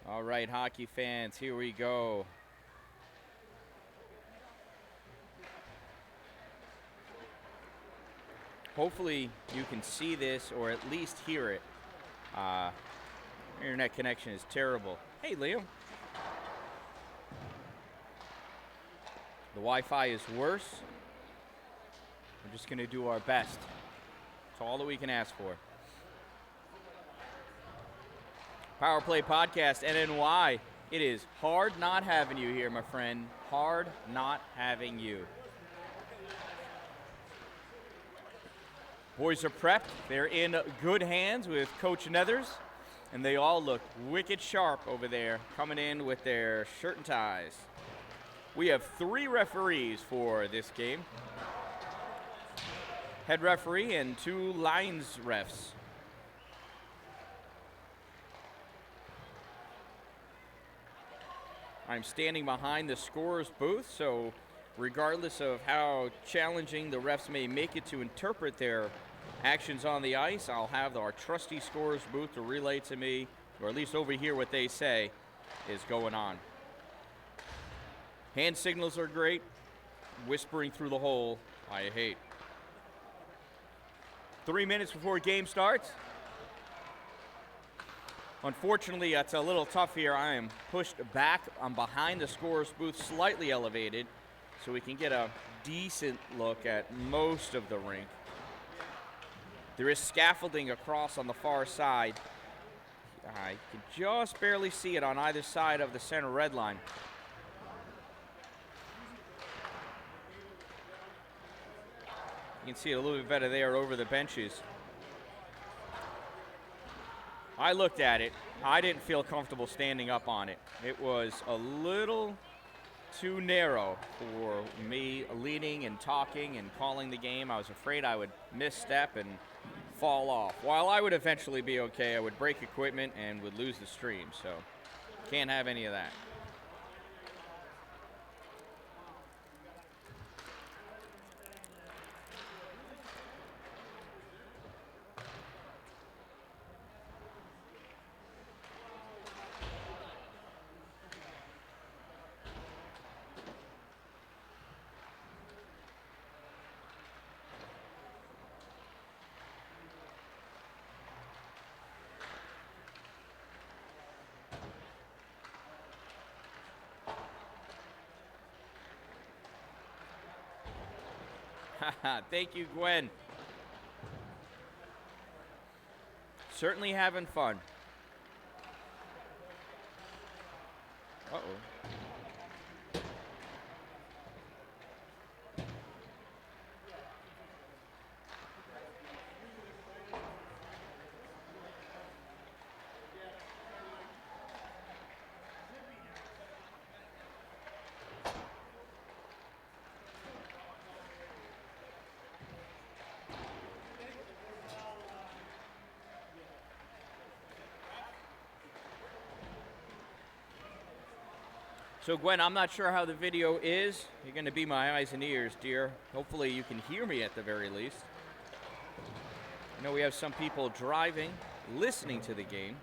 All right, hockey fans, here we go. Hopefully you can see this or at least hear it. Internet connection is terrible. Hey, Liam. The Wi-Fi is worse. We're just going to do our best. It's all that we can ask for. Power Play Podcast, NNY. It is hard not having you here, my friend. Hard not having you. Boys are prepped. They're in good hands with Coach Nethers, and they all look wicked sharp over there, coming in with their shirt and ties. We have 3 referees for this game. Head referee and 2 lines refs. I'm standing behind the Scores booth, so regardless of how challenging the refs may make it to interpret their actions on the ice, I'll have our trusty Scores booth to relay to me, or at least overhear what they say is going on. Hand signals are great. Whispering through the hole, I hate. 3 minutes before game starts. Unfortunately, that's a little tough here. I am pushed back. I'm behind the Scores booth, slightly elevated, so we can get a decent look at most of the rink. There is scaffolding across on the far side. I can just barely see it on either side of the center red line. You can see it a little bit better there over the benches. I looked at it. I didn't feel comfortable standing up on it. It was a little too narrow for me leading and talking and calling the game. I was afraid I would misstep and fall off. While I would eventually be okay, I would break equipment and would lose the stream. So can't have any of that. Thank you, Gwen. Certainly having fun. Uh-oh. So, Gwen, I'm not sure how the video is. You're going to be my eyes and ears, dear. Hopefully you can hear me at the very least. I know we have some people driving, listening to the game.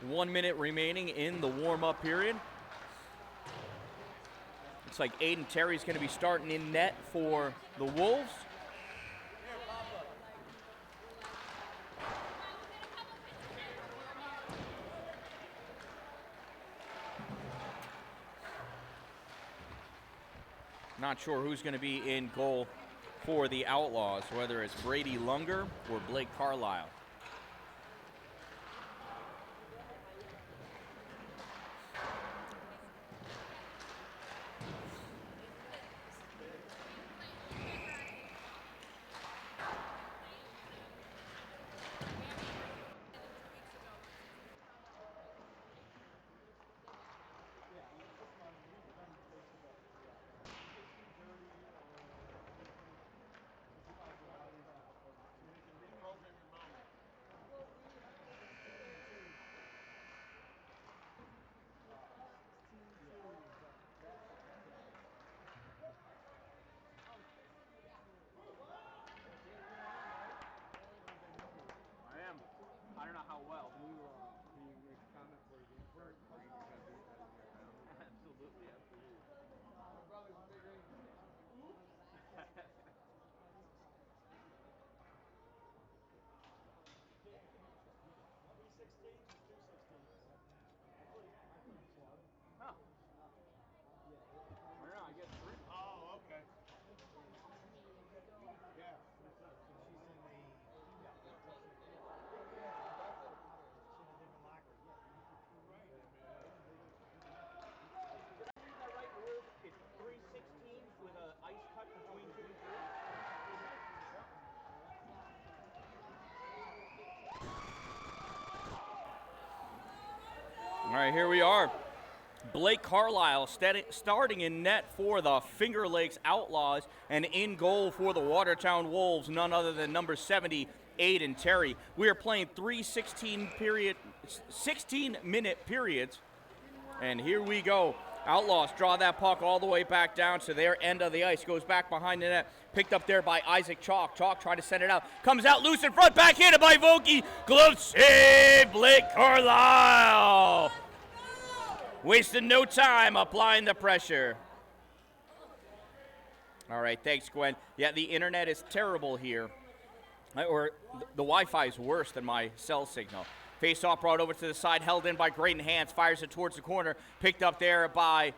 1 minute remaining in the warm-up period. Looks like Aiden Terry's going to be starting in net for the Wolves. Not sure who's going to be in goal for the Outlaws, whether it's Brady Lunger or Blake Carlisle. All right, here we are. Blake Carlisle starting in net for the Fingerlakes Outlaws, and in goal for the Watertown Wolves, none other than number 70, Aiden Terry. We are playing 3 16-minute periods, and here we go. Outlaws draw that puck all the way back down to their end of the ice, goes back behind the net, picked up there by Isaac Chalk. Chalk trying to send it out, comes out loose in front, backhanded by Vokey. Glove save, Blake Carlisle. Wasted no time applying the pressure. All right, thanks, Gwen. Yeah, the internet is terrible here. Or the Wi-Fi is worse than my cell signal. Face-off brought over to the side, held in by Graydon Hans, fires it towards the corner, picked up there by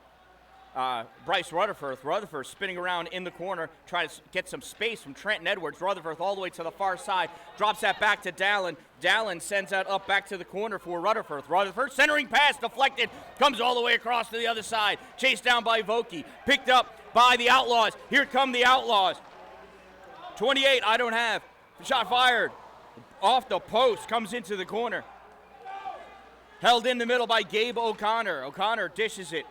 Bryce Rutherford. Rutherford spinning around in the corner, trying to get some space from Trenton Edwards. Rutherford all the way to the far side, drops that back to Dallin. Dallin sends that up back to the corner for Rutherford. Rutherford centering pass, deflected, comes all the way across to the other side. Chased down by Vokey, picked up by the Outlaws. Here come the Outlaws. 28, I don't have. Shot fired. Off the post, comes into the corner. Held in the middle by Gabe O'Connor. O'Connor dishes it.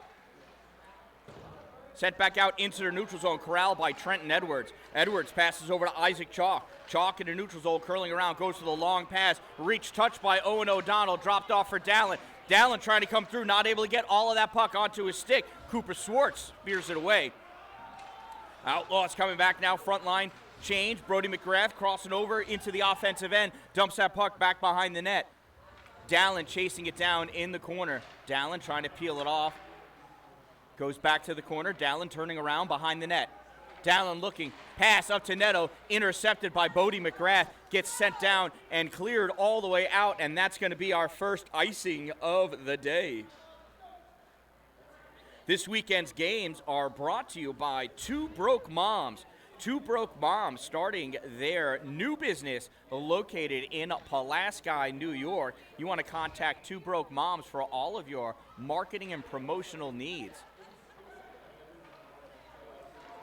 Sent back out into the neutral zone, corralled by Trenton Edwards. Edwards passes over to Isaac Chalk. Chalk in the neutral zone, curling around, goes to the long pass. Reach touched by Owen O'Donnell, dropped off for Dallin. Dallin trying to come through, not able to get all of that puck onto his stick. Cooper Schwartz spears it away. Outlaws coming back now, front line change. Brody McGrath crossing over into the offensive end, dumps that puck back behind the net. Dallin chasing it down in the corner. Dallin trying to peel it off. Goes back to the corner. Dallin turning around behind the net. Dallin looking. Pass up to Neto. Intercepted by Bodie McGrath. Gets sent down and cleared all the way out. And that's going to be our first icing of the day. This weekend's games are brought to you by Two Broke Moms. Two Broke Moms starting their new business located in Pulaski, New York. You want to contact Two Broke Moms for all of your marketing and promotional needs.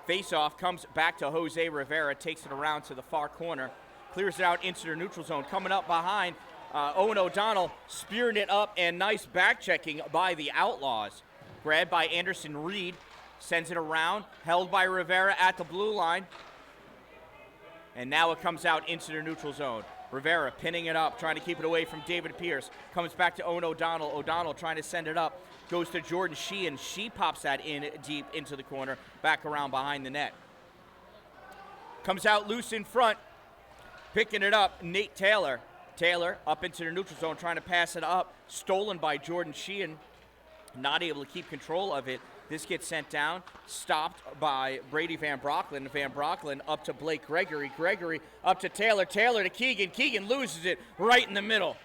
Face-off comes back to Jose Rivera, takes it around to the far corner, clears it out into the neutral zone. Coming up behind, Owen O'Donnell spearing it up, and nice back-checking by the Outlaws. Grabbed by Anderson Reed, sends it around, held by Rivera at the blue line. And now it comes out into the neutral zone. Rivera pinning it up, trying to keep it away from David Pierce. Comes back to Owen O'Donnell. O'Donnell trying to send it up. Goes to Jordan Sheehan. She pops that in deep into the corner, back around behind the net. Comes out loose in front. Picking it up, Nate Taylor. Taylor up into the neutral zone, trying to pass it up. Stolen by Jordan Sheehan. Not able to keep control of it. This gets sent down, stopped by Brady Van Brocklin. Van Brocklin up to Blake Gregory. Gregory up to Taylor. Taylor to Keegan. Keegan loses it right in the middle.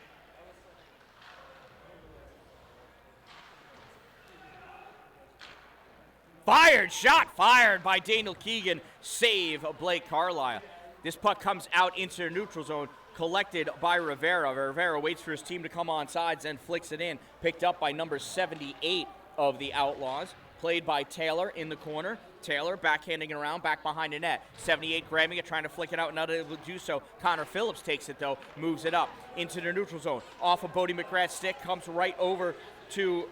Fired, shot fired by Daniel Keegan. Save Blake Carlisle. This puck comes out into the neutral zone, collected by Rivera. Rivera waits for his team to come on sides and flicks it in. Picked up by number 78 of the Outlaws. Played by Taylor in the corner. Taylor backhanding it around, back behind the net. 78 grabbing it, trying to flick it out, not able to do so. Connor Phillips takes it, though, moves it up into the neutral zone. Off of Bodie McGrath's stick, comes right over to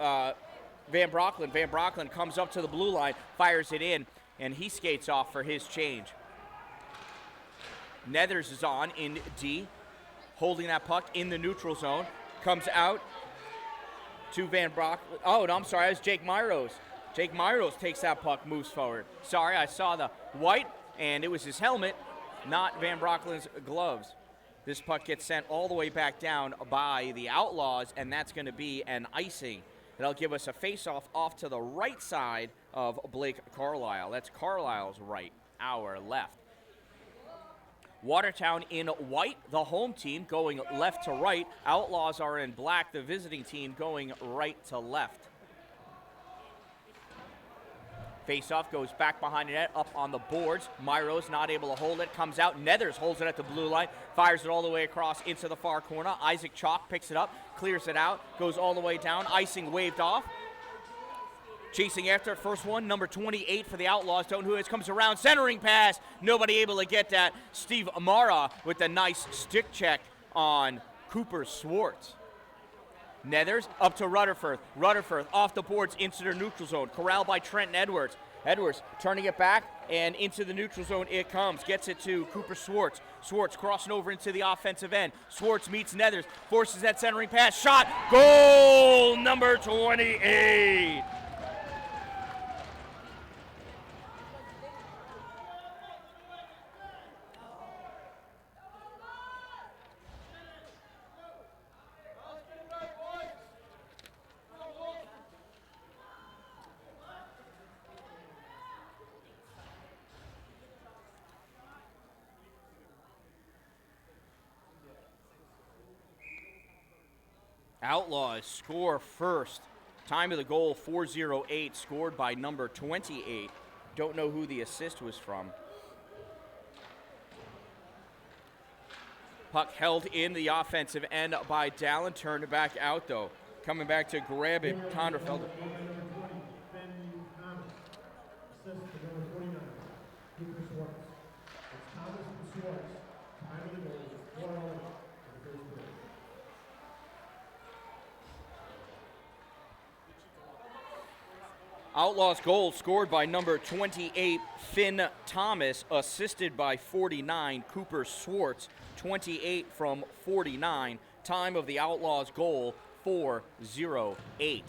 Van Brocklin. Van Brocklin comes up to the blue line, fires it in, and he skates off for his change. Nethers is on in D, holding that puck in the neutral zone. Comes out to Van Brocklin. Oh, no, I'm sorry, it was Jake Myros. Jake Myros takes that puck, moves forward. Sorry, I saw the white, and it was his helmet, not Van Brocklin's gloves. This puck gets sent all the way back down by the Outlaws, and that's going to be an icing. That'll give us a face-off off to the right side of Blake Carlisle. That's Carlisle's right, our left. Watertown in white, the home team, going left to right. Outlaws are in black, the visiting team going right to left. Face-off goes back behind the net, up on the boards. Myros not able to hold it, comes out. Nethers holds it at the blue line, fires it all the way across into the far corner. Isaac Chalk picks it up, clears it out, goes all the way down. Icing waved off. Chasing after it, first one, number 28 for the Outlaws. Don't know who it is, comes around, centering pass. Nobody able to get that. Steve Amara with a nice stick check on Cooper Schwartz. Nethers up to Rutherford. Rutherford off the boards into their neutral zone. Corralled by Trenton Edwards. Edwards turning it back and into the neutral zone it comes. Gets it to Cooper Schwartz. Schwartz crossing over into the offensive end. Schwartz meets Nethers. Forces that centering pass. Shot. Goal number 28. Outlaws score first. Time of the goal, 4:08, scored by number 28. Don't know who the assist was from. Puck held in the offensive end by Dallin. Turned it back out, though. Coming back to grab it, Connor Felder. Outlaws goal scored by number 28, Finn Thomas, assisted by 49, Cooper Schwartz, 28 from 49. Time of the Outlaws goal, 4:08.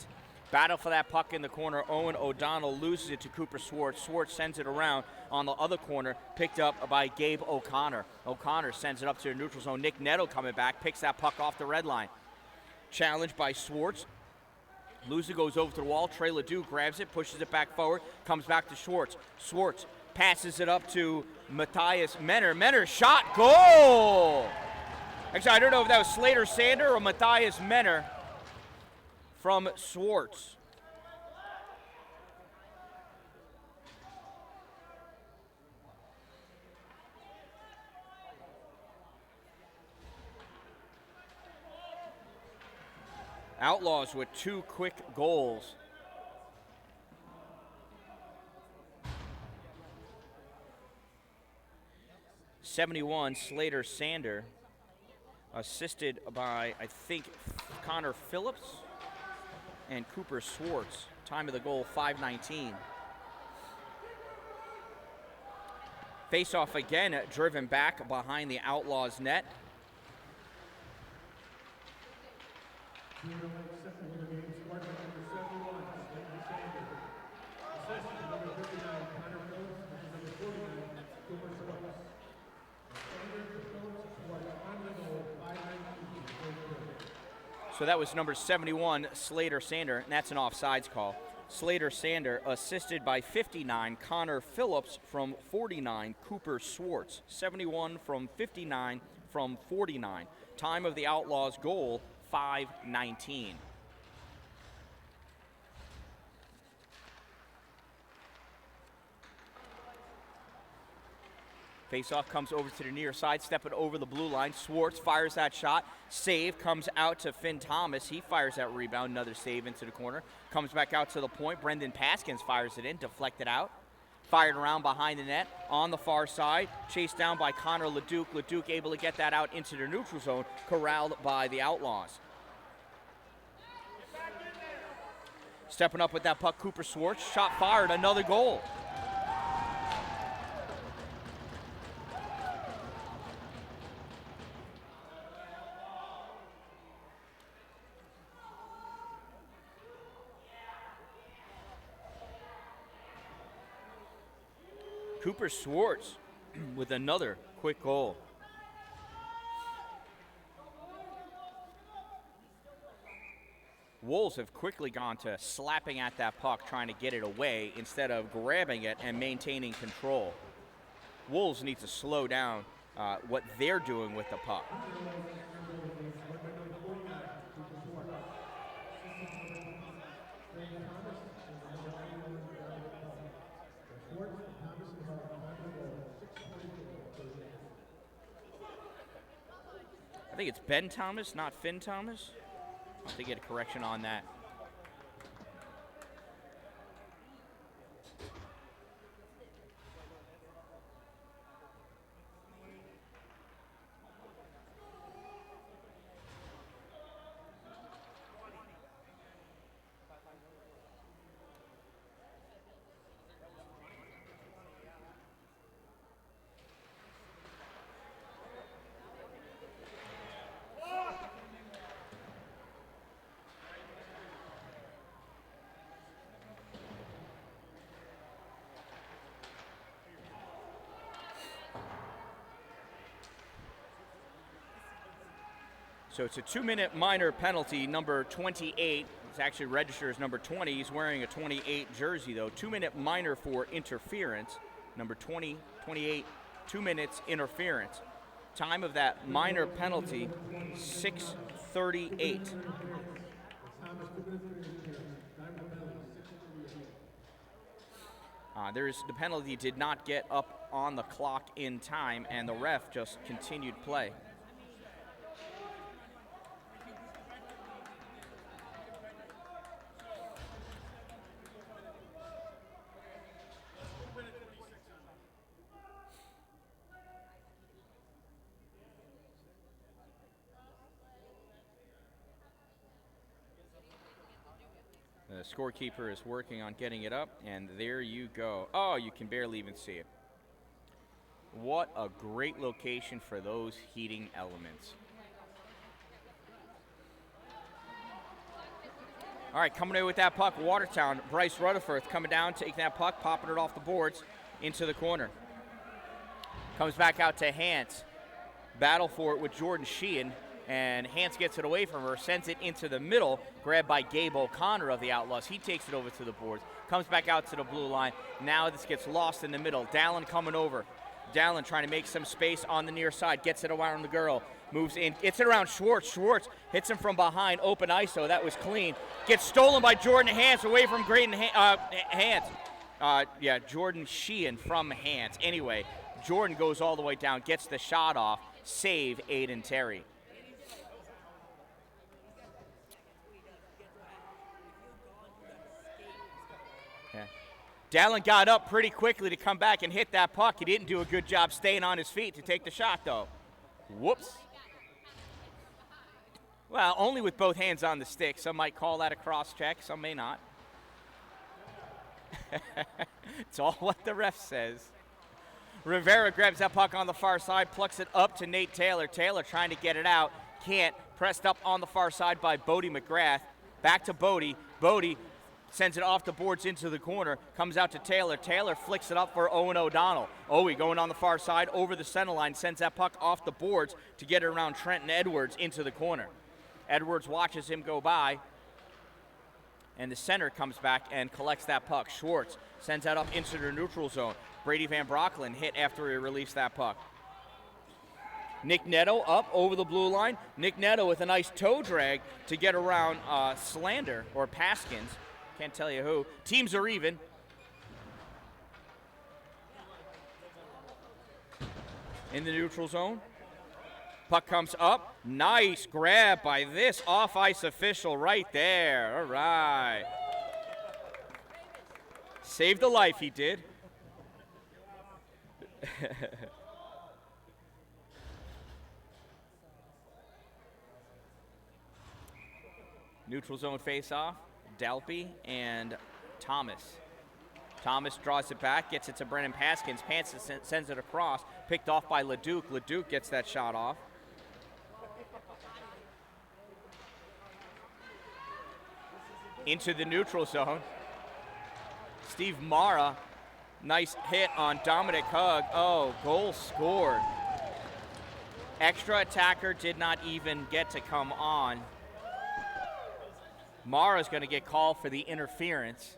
Battle for that puck in the corner. Owen O'Donnell loses it to Cooper Schwartz. Schwartz sends it around on the other corner, picked up by Gabe O'Connor. O'Connor sends it up to the neutral zone. Nick Nettle coming back, picks that puck off the red line. Challenged by Schwartz. Luza goes over to the wall. Trey Ledoux grabs it, pushes it back forward, comes back to Schwartz. Schwartz passes it up to Matthias Menner. Menner shot, goal! Actually, I don't know if that was Slater Sander or Matthias Menner from Schwartz. Outlaws with 2 quick goals. '71 Slater Sander, assisted by, I think, Connor Phillips and Cooper Schwartz. Time of the goal, 5:19. Face-off again, driven back behind the Outlaws net. So that was number 71, Slater Sander, and that's an offsides call. Slater Sander, assisted by 59, Connor Phillips from 49, Cooper Schwartz, 71 from 59 from 49. Time of the Outlaws goal, 5:19. Faceoff comes over to the near side, stepping over the blue line. Schwartz fires that shot. Save comes out to Finn Thomas. He fires that rebound. Another save into the corner. Comes back out to the point. Brendan Paskins fires it in, deflected out. Fired around behind the net on the far side. Chased down by Connor Leduc. Leduc able to get that out into the neutral zone. Corralled by the Outlaws. Stepping up with that puck, Cooper Schwartz. Shot fired. Another goal. Cooper Schwartz with another quick goal. Wolves have quickly gone to slapping at that puck, trying to get it away instead of grabbing it and maintaining control. Wolves need to slow down what they're doing with the puck. I think it's Ben Thomas, not Finn Thomas. I'll have to get a correction on that. So it's a 2-minute minor penalty, number 28. It's actually registered as number 20. He's wearing a 28 jersey, though. 2-minute minor for interference, number 28, 2 minutes interference. Time of that minor penalty, 6:38. The penalty did not get up on the clock in time, and the ref just continued play. The scorekeeper is working on getting it up, and there you go. Oh, you can barely even see it. What a great location for those heating elements. All right, coming in with that puck, Watertown. Bryce Rutherford coming down, taking that puck, popping it off the boards into the corner. Comes back out to Hans. Battle for it with Jordan Sheehan. And Hans gets it away from her, sends it into the middle, grabbed by Gabe O'Connor of the Outlaws. He takes it over to the boards, comes back out to the blue line. Now this gets lost in the middle. Dallin coming over. Dallin trying to make some space on the near side, gets it around the girl, moves in, gets it around Schwartz. Schwartz hits him from behind, open ISO, that was clean. Gets stolen by Jordan Hans, away from Graydon Hans. Jordan Sheehan from Hans. Anyway, Jordan goes all the way down, gets the shot off, save Aiden Terry. Dallin got up pretty quickly to come back and hit that puck. He didn't do a good job staying on his feet to take the shot, though. Whoops. Well, only with both hands on the stick. Some might call that a cross check, some may not. It's all what the ref says. Rivera grabs that puck on the far side, plucks it up to Nate Taylor. Taylor trying to get it out. Can't. Pressed up on the far side by Bodie McGrath. Back to Bodie. Bodie sends it off the boards into the corner, comes out to Taylor. Taylor flicks it up for Owen O'Donnell. Owie going on the far side over the center line, sends that puck off the boards to get it around Trenton Edwards into the corner. Edwards watches him go by, and the center comes back and collects that puck. Schwartz sends that up into the neutral zone. Brady Van Brocklin hit after he released that puck. Nick Netto up over the blue line. Nick Netto with a nice toe drag to get around Slander or Paskins. Can't tell you who. Teams are even. In the neutral zone. Puck comes up. Nice grab by this off-ice official right there. All right. Saved the life, he did. Neutral zone face-off. Delpy and Thomas. Thomas draws it back, gets it to Brennan Paskins. Paskins sends it across, picked off by LeDuc. LeDuc gets that shot off. Into the neutral zone. Steve Mara, nice hit on Dominic Hugg. Oh, goal scored. Extra attacker did not even get to come on. Mara's going to get called for the interference.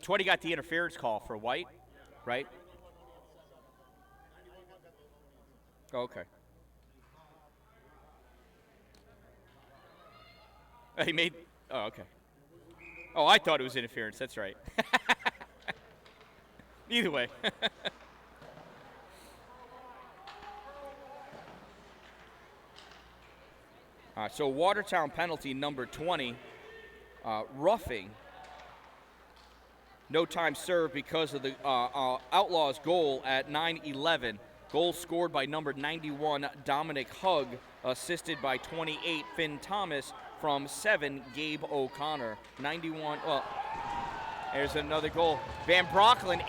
Twitty got the interference call for White, right? Oh, okay. He made, oh, okay. Oh, I thought it was interference, that's right. Either way. So Watertown penalty number 20, roughing. No time served because of the Outlaws goal at 9:11 Goal scored by number 91, Dominic Hugg, assisted by 28, Finn Thomas. From 7, Gabe O'Connor. 91, well, there's another goal. Van Brocklin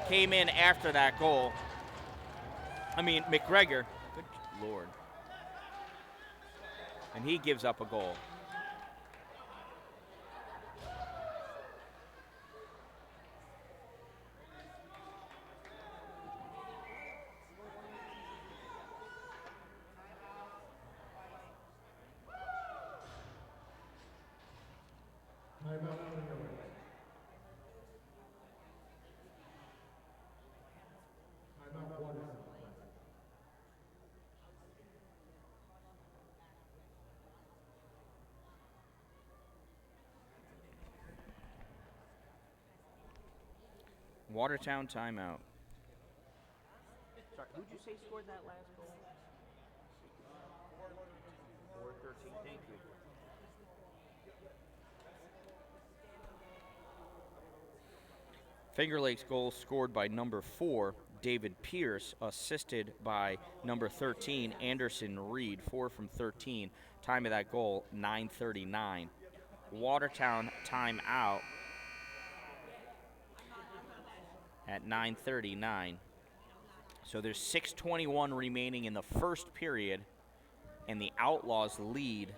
came in after that goal. McGregor, good Lord. And he gives up a goal. Watertown timeout. Sorry, who'd you say scored that last goal? 4-13, thank you. Fingerlakes goal scored by number 4, David Pierce, assisted by number 13, Anderson Reed, 4 from 13. Time of that goal, 9:39. Watertown timeout at 9:39. So there's 6:21 remaining in the first period, and the Outlaws lead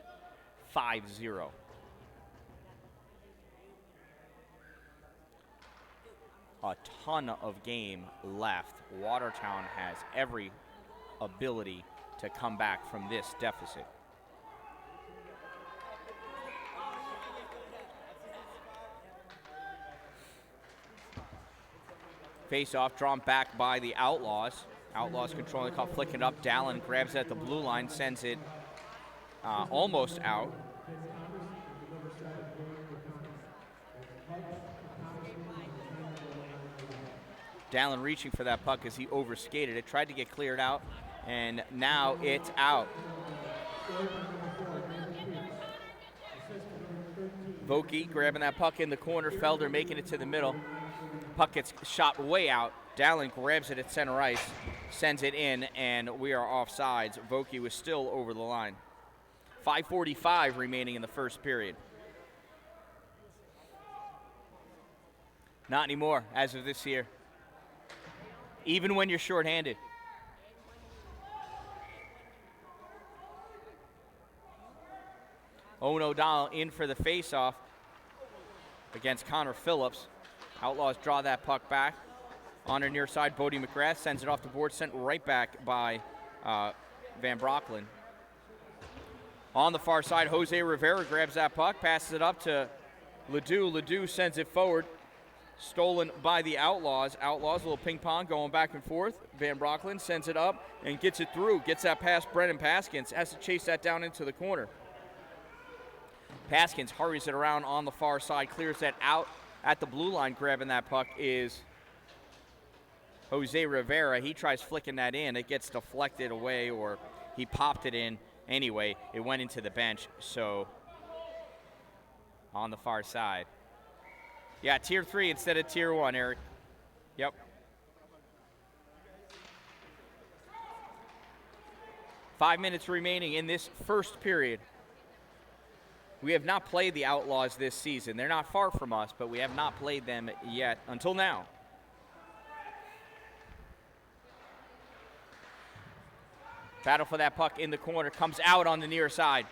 5-0. A ton of game left. Watertown has every ability to come back from this deficit. Face-off drawn back by the Outlaws. Outlaws controlling the call, flicking it up. Dallin grabs it at the blue line, sends it almost out. Dallin reaching for that puck as he overskated it, tried to get cleared out, and now it's out. Vokey grabbing that puck in the corner, Felder making it to the middle. Puck gets shot way out. Dallin grabs it at center ice, sends it in, and we are offsides. Vokey was still over the line. 5:45 remaining in the first period. Not anymore as of this year. Even when you're shorthanded. Owen O'Donnell in for the face-off against Connor Phillips. Outlaws draw that puck back. On the near side, Bodie McGrath sends it off the board, sent right back by Van Brocklin. On the far side, Jose Rivera grabs that puck, passes it up to Ledoux. Ledoux sends it forward. Stolen by the Outlaws. Outlaws, a little ping pong going back and forth. Van Brocklin sends it up and gets it through. Gets that past Brennan Paskins. Has to chase that down into the corner. Paskins hurries it around on the far side, clears that out at the blue line. Grabbing that puck is Jose Rivera. He tries flicking that in. It gets deflected away, or he popped it in. Anyway, it went into the bench, so on the far side. Yeah, Tier 3 instead of Tier 1, Eric. Yep. Five minutes remaining in this first period. We have not played the Outlaws this season. They're not far from us, but we have not played them yet until now. Battle for that puck in the corner. Comes out on the near side.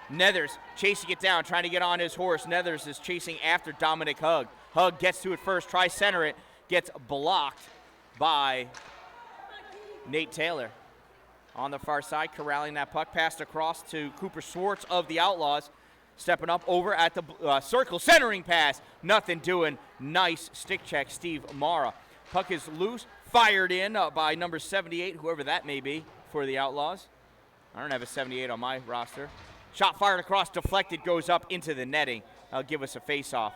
Nethers chasing it down, trying to get on his horse. Nethers is chasing after Dominic Hugg. Hugg gets to it first, tries center it, gets blocked by Nate Taylor. On the far side, corralling that puck, passed across to Cooper Schwartz of the Outlaws. Stepping up over at the circle, centering pass. Nothing doing. Nice stick check, Steve Mara. Puck is loose, fired in by number 78, whoever that may be for the Outlaws. I don't have a 78 on my roster. Shot fired across, deflected, goes up into the netting. That'll give us a face-off.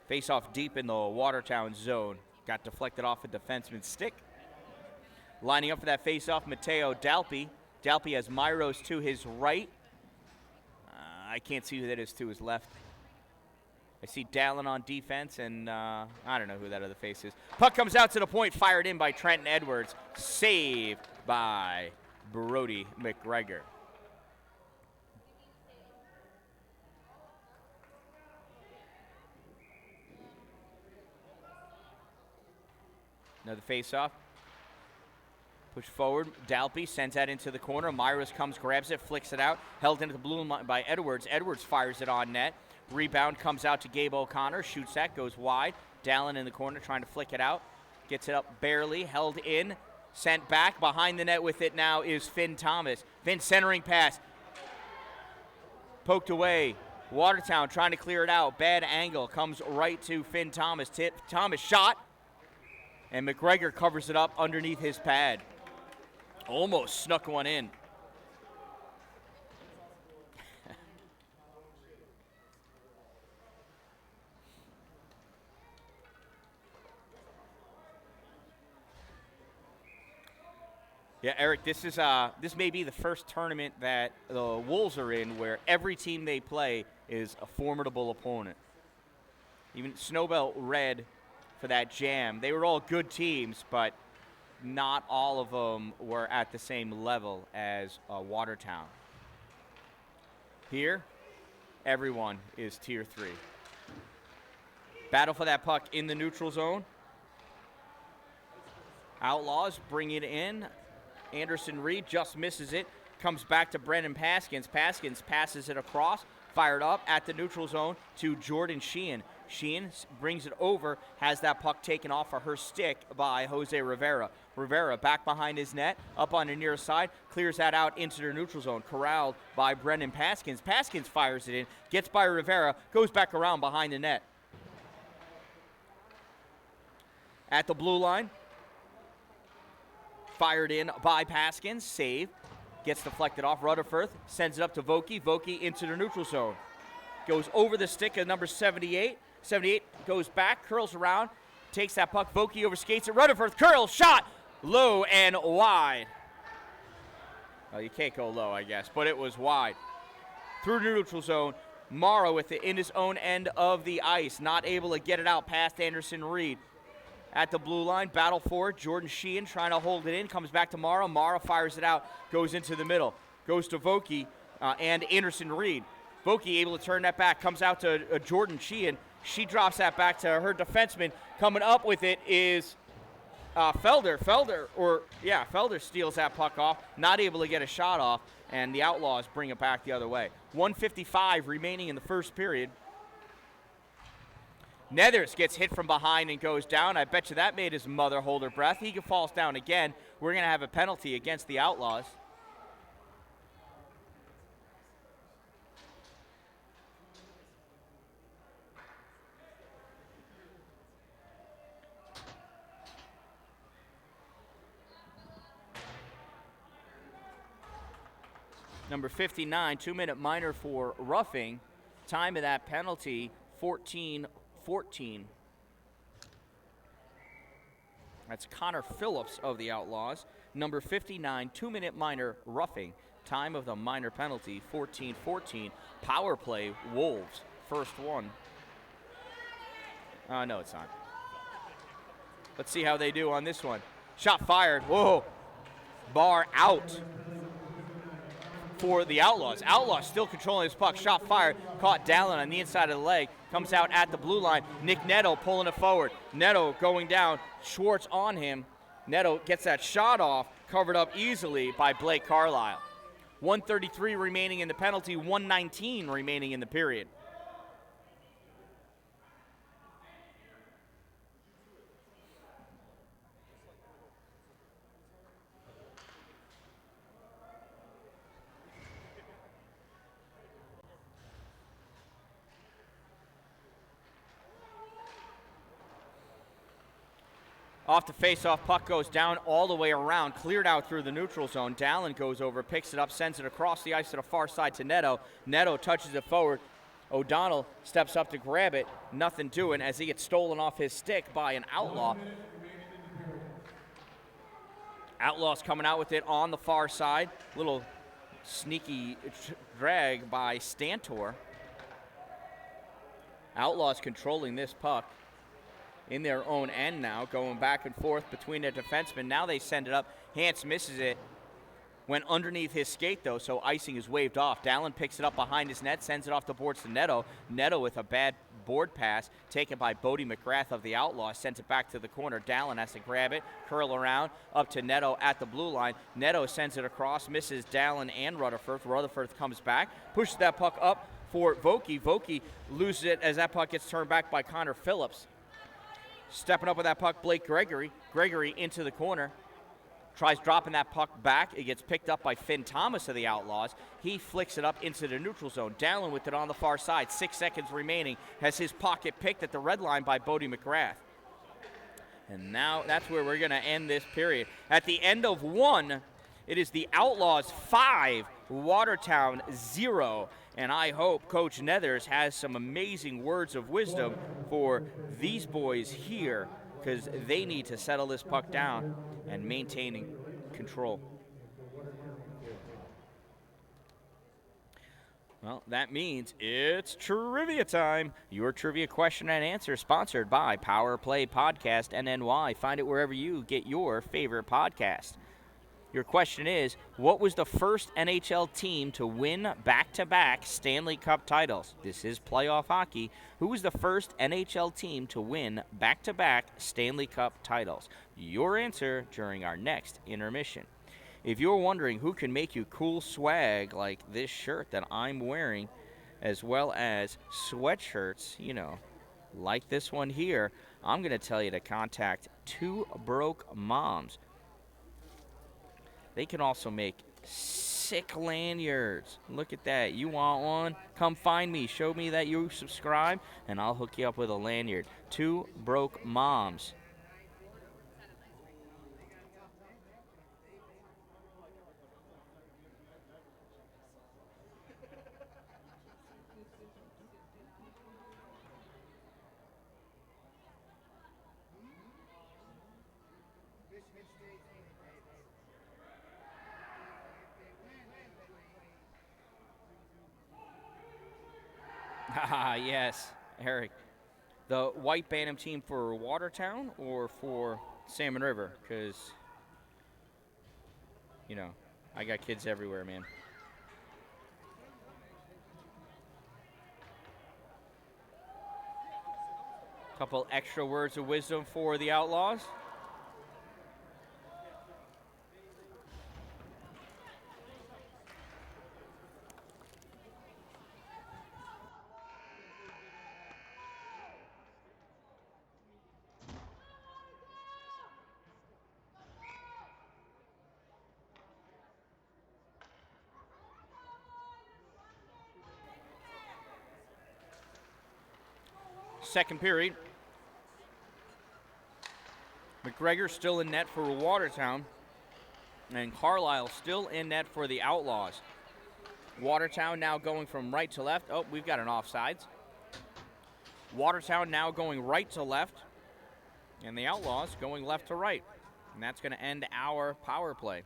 Face-off deep in the Watertown zone. Got deflected off a defenseman's stick. Lining up for that face-off, Mateo Dalpe. Dalpe has Myros to his right. I can't see who that is to his left. I see Dallin on defense, and I don't know who that other face is. Puck comes out to the point, fired in by Trenton Edwards. Saved by Brody McGregor. Another face-off. Push forward. Dalpy sends that into the corner. Myers comes, grabs it, flicks it out. Held into the blue line by Edwards. Edwards fires it on net. Rebound comes out to Gabe O'Connor. Shoots that, goes wide. Dallin in the corner trying to flick it out. Gets it up barely. Held in. Sent back. Behind the net with it now is Finn Thomas. Finn centering pass. Poked away. Watertown trying to clear it out. Bad angle. Comes right to Finn Thomas. Thomas shot. And McGregor covers it up underneath his pad. Almost snuck one in. Yeah, Eric, this may be the first tournament that the Wolves are in where every team they play is a formidable opponent. Even Snowbelt Red for that jam. They were all good teams, but not all of them were at the same level as Watertown. Here, everyone is Tier 3. Battle for that puck in the neutral zone. Outlaws bring it in. Anderson Reed just misses it. Comes back to Brendan Paskins. Paskins passes it across. Fired up at the neutral zone to Jordan Sheehan. Sheehan brings it over, has that puck taken off of her stick by Jose Rivera. Rivera back behind his net, up on the near side, clears that out into the neutral zone, corralled by Brendan Paskins. Paskins fires it in, gets by Rivera, goes back around behind the net. At the blue line, fired in by Paskins, save, gets deflected off. Rutherford sends it up to Vokey. Vokey into the neutral zone. Goes over the stick of number 78. 78 goes back, curls around, takes that puck. Vokey overskates it. Rutherford curls, shot, low and wide. Well, you can't go low, I guess, but it was wide. Through the neutral zone, Morrow with it in his own end of the ice. Not able to get it out past Anderson Reed. At the blue line, battle for it. Jordan Sheehan trying to hold it in. Comes back to Morrow. Morrow fires it out. Goes into the middle. Goes to Vokey and Anderson Reed. Vokey able to turn that back. Comes out to Jordan Sheehan. She drops that back to her defenseman. Coming up with it is Felder. Felder steals that puck off. Not able to get a shot off. And the Outlaws bring it back the other way. 1:55 remaining in the first period. Nethers gets hit from behind and goes down. I bet you that made his mother hold her breath. He falls down again. We're going to have a penalty against the Outlaws. Number 59, 2-minute minor for roughing. Time of that penalty, 14-14. That's Connor Phillips of the Outlaws. Number 59, 2-minute minor roughing. Time of the minor penalty, 14-14. Power play, Wolves. First one. No, it's not. Let's see how they do on this one. Shot fired. Whoa. Bar out for the Outlaws. Outlaws still controlling this puck. Shot fired. Caught Dallin on the inside of the leg. Comes out at the blue line. Nick Neto pulling it forward. Neto going down. Schwartz on him. Neto gets that shot off. Covered up easily by Blake Carlisle. 1:33 remaining in the penalty. 1:19 remaining in the period. Off the face-off, puck goes down all the way around, cleared out through the neutral zone. Dallin goes over, picks it up, sends it across the ice to the far side to Neto. Neto touches it forward. O'Donnell steps up to grab it. Nothing doing as he gets stolen off his stick by an Outlaw. Outlaws coming out with it on the far side. Little sneaky drag by Stantor. Outlaws controlling this puck in their own end now, going back and forth between their defensemen. Now they send it up. Hans misses it. Went underneath his skate, though, so icing is waved off. Dallin picks it up behind his net, sends it off the boards to Neto. Neto with a bad board pass, taken by Bodie McGrath of the Outlaws, sends it back to the corner. Dallin has to grab it, curl around, up to Neto at the blue line. Neto sends it across, misses Dallin and Rutherford. Rutherford comes back, pushes that puck up for Vokey. Vokey loses it as that puck gets turned back by Connor Phillips. Stepping up with that puck, Blake Gregory. Gregory into the corner. Tries dropping that puck back. It gets picked up by Finn Thomas of the Outlaws. He flicks it up into the neutral zone. Dallin with it on the far side. 6 seconds remaining. Has his pocket picked at the red line by Bodie McGrath. And now that's where we're going to end this period. At the end of one, it is the Outlaws 5, Watertown 0. And I hope Coach Nethers has some amazing words of wisdom for these boys here, because they need to settle this puck down and maintaining control. Well, that means it's trivia time. Your trivia question and answer sponsored by Power Play Podcast NNY. Find it wherever you get your favorite podcast. Your question is, what was the first NHL team to win back-to-back Stanley Cup titles? This is playoff hockey. Who was the first NHL team to win back-to-back Stanley Cup titles? Your answer during our next intermission. If you're wondering who can make you cool swag like this shirt that I'm wearing, as well as sweatshirts, like this one here, I'm going to tell you to contact Two Broke Moms. They can also make sick lanyards. Look at that. You want one? Come find me. Show me that you subscribe, and I'll hook you up with a lanyard. Two Broke Moms. Yes, Eric. The white Bantam team for Watertown or for Salmon River? Because, I got kids everywhere, man. Couple extra words of wisdom for the Outlaws. Second period. McGregor still in net for Watertown, and Carlisle still in net for the Outlaws. Watertown now going from right to left. Oh, we've got an offsides. Watertown now going right to left, and the Outlaws going left to right. And that's going to end our power play.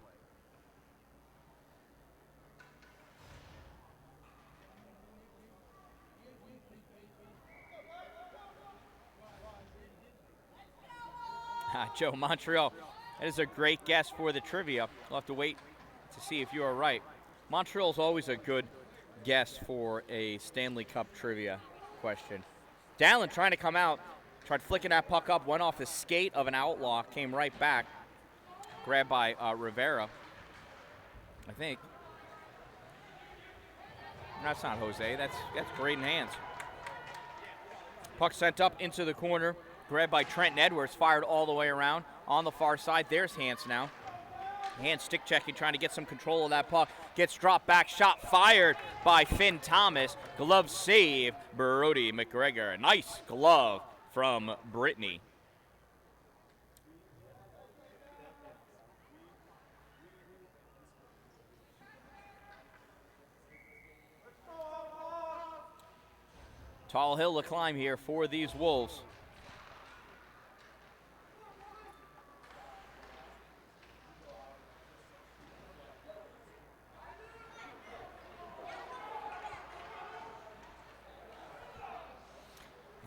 Joe Montreal, that is a great guess for the trivia. We'll have to wait to see if you are right. Montreal's always a good guess for a Stanley Cup trivia question. Dallin trying to come out, tried flicking that puck up, went off the skate of an Outlaw, came right back. Grabbed by Rivera, I think. That's not Jose, that's Graydon Hands. Puck sent up into the corner. Grabbed by Trenton Edwards, fired all the way around on the far side. There's Hans now. Hans stick checking, trying to get some control of that puck. Gets dropped back, shot fired by Finn Thomas. Glove save, Brody McGregor. Nice glove from Brittany. Tall hill to climb here for these Wolves.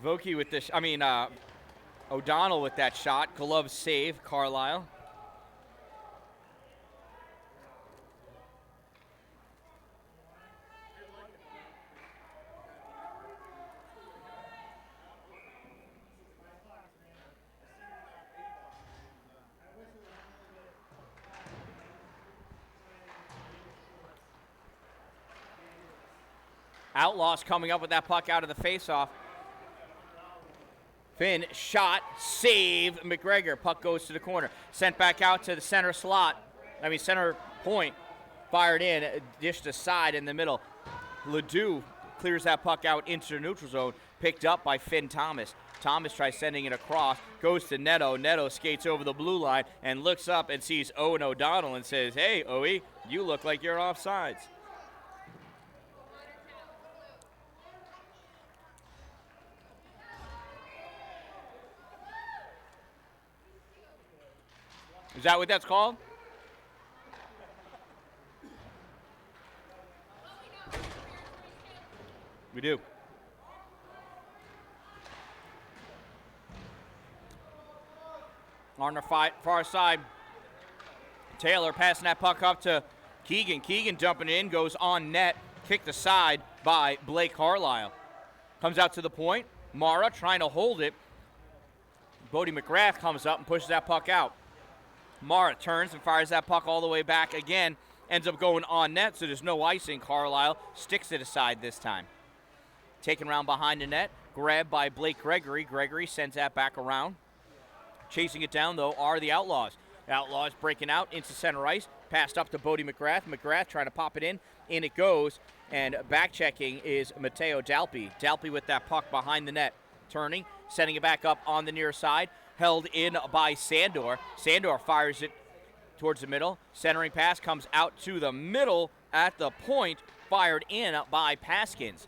Vokey with this, O'Donnell with that shot. Glove save, Carlisle. Outlaws coming up with that puck out of the faceoff. Finn, shot, save, McGregor. Puck goes to the corner. Sent back out to the center center point. Fired in, dished aside in the middle. Ledoux clears that puck out into the neutral zone. Picked up by Finn Thomas. Thomas tries sending it across. Goes to Neto. Neto skates over the blue line and looks up and sees Owen O'Donnell and says, "Hey, Owie, you look like you're offsides." Is that what that's called? We do. On the far side, Taylor passing that puck up to Keegan. Keegan dumping it in, goes on net, kicked aside by Blake Carlisle. Comes out to the point. Mara trying to hold it. Bodie McGrath comes up and pushes that puck out. Mara turns and fires that puck all the way back again. Ends up going on net, so there's no icing. Carlisle sticks it aside this time. Taken around behind the net. Grabbed by Blake Gregory. Gregory sends that back around. Chasing it down, though, are the Outlaws. Outlaws breaking out into center ice. Passed up to Bodie McGrath. McGrath trying to pop it in. In it goes. And back checking is Matteo Dalpe. Dalpe with that puck behind the net. Turning, sending it back up on the near side. Held in by Sandor. Sandor fires it towards the middle. Centering pass comes out to the middle at the point. Fired in by Paskins.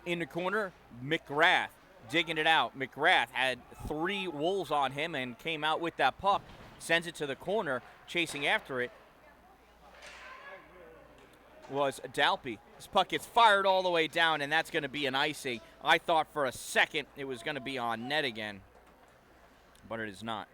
In the corner, McGrath digging it out. McGrath had 3 Wolves on him and came out with that puck. Sends it to the corner. Chasing after it was Dalpe. This puck gets fired all the way down, and that's going to be an icing. I thought for a second it was going to be on net again, but it is not.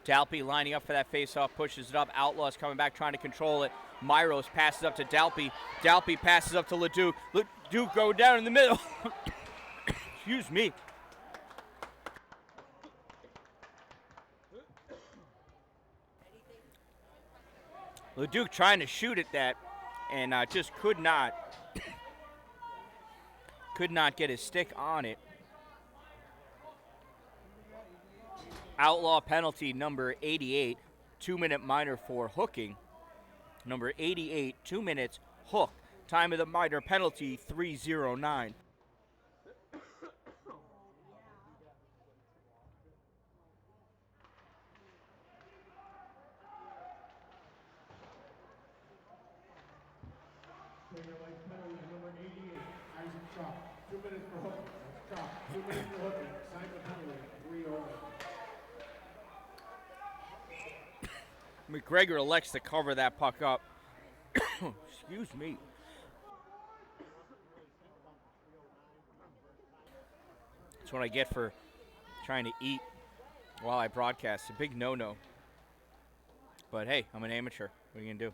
Dalpe lining up for that faceoff, pushes it up. Outlaws coming back, trying to control it. Myros passes up to Dalpe. Dalpe passes up to Ledoux. Ledoux go down in the middle. Excuse me. Ledoux trying to shoot at that and just could not get his stick on it. Outlaw penalty number 88, 2-minute minor for hooking. Number 88, 2 minutes, hook. Time of the minor penalty, 3:09. Fingerlakes penalty number 88, Isaac Shaw. 2 minutes for hooking. Shaw, 2 minutes for hooking. Sign the penalty, 3:09. McGregor elects to cover that puck up. Excuse me. That's what I get for trying to eat while I broadcast. A big no-no. But hey, I'm an amateur. What are you going to do?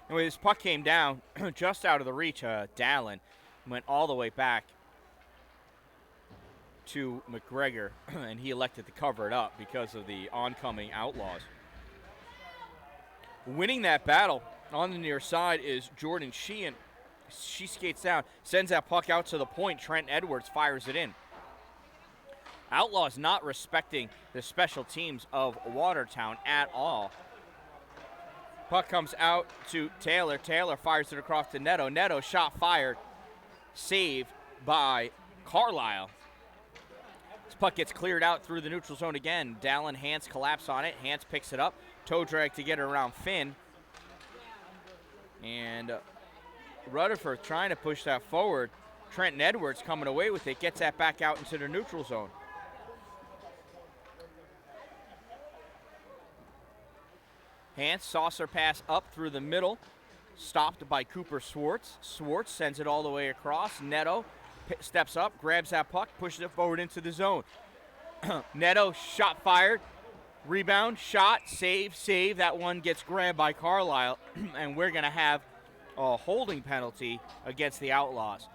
Anyway, this puck came down just out of the reach of Dallin. Went all the way back to McGregor, and he elected to cover it up because of the oncoming Outlaws. Winning that battle on the near side is Jordan Sheehan. She skates down, sends that puck out to the point. Trent Edwards fires it in. Outlaws not respecting the special teams of Watertown at all. Puck comes out to Taylor. Taylor fires it across to Neto. Neto shot fired. Saved by Carlisle. This puck gets cleared out through the neutral zone again. Dallin Hance collapse on it. Hance picks it up. Toe drag to get it around Finn. And Rutherford trying to push that forward. Trenton Edwards coming away with it, gets that back out into the neutral zone. Hans, saucer pass up through the middle, stopped by Cooper Schwartz. Schwartz sends it all the way across. Neto steps up, grabs that puck, pushes it forward into the zone. Neto, shot fired, rebound, shot, save. That one gets grabbed by Carlisle, and we're going to have a holding penalty against the Outlaws.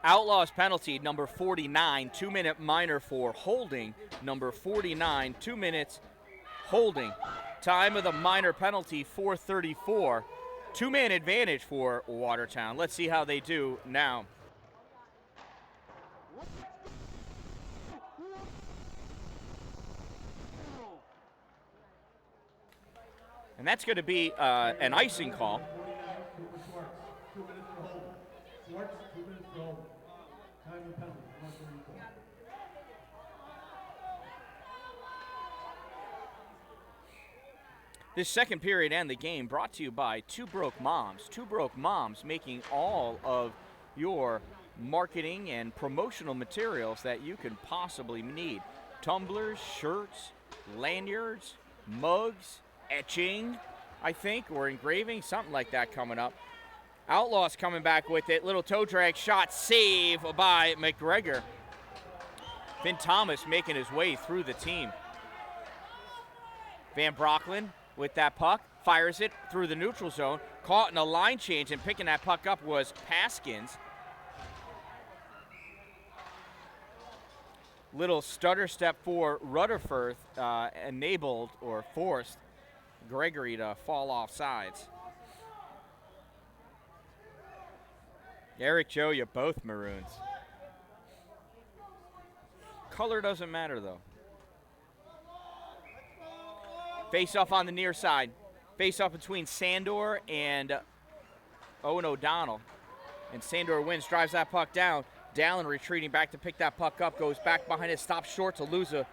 Outlaws penalty, number 49, 2-minute minor for holding. Number 49, 2 minutes holding. Time of the minor penalty, 4:34. 2-man advantage for Watertown. Let's see how they do now. And that's going to be an icing call. This second period and the game brought to you by Two Broke Moms. Two Broke Moms making all of your marketing and promotional materials that you can possibly need. Tumblers, shirts, lanyards, mugs, etching, I think, or engraving, something like that coming up. Outlaws coming back with it. Little toe drag shot, save by McGregor. Finn Thomas making his way through the team. Van Brocklin with that puck, fires it through the neutral zone. Caught in a line change and picking that puck up was Paskins. Little stutter step for Rutherford enabled or forced Gregory to fall off sides. Eric, Joe, you both Maroons. Color doesn't matter, though. Face off on the near side. Face off between Sandor and Owen O'Donnell. And Sandor wins, drives that puck down. Dallin retreating back to pick that puck up, goes back behind it, stops short to lose the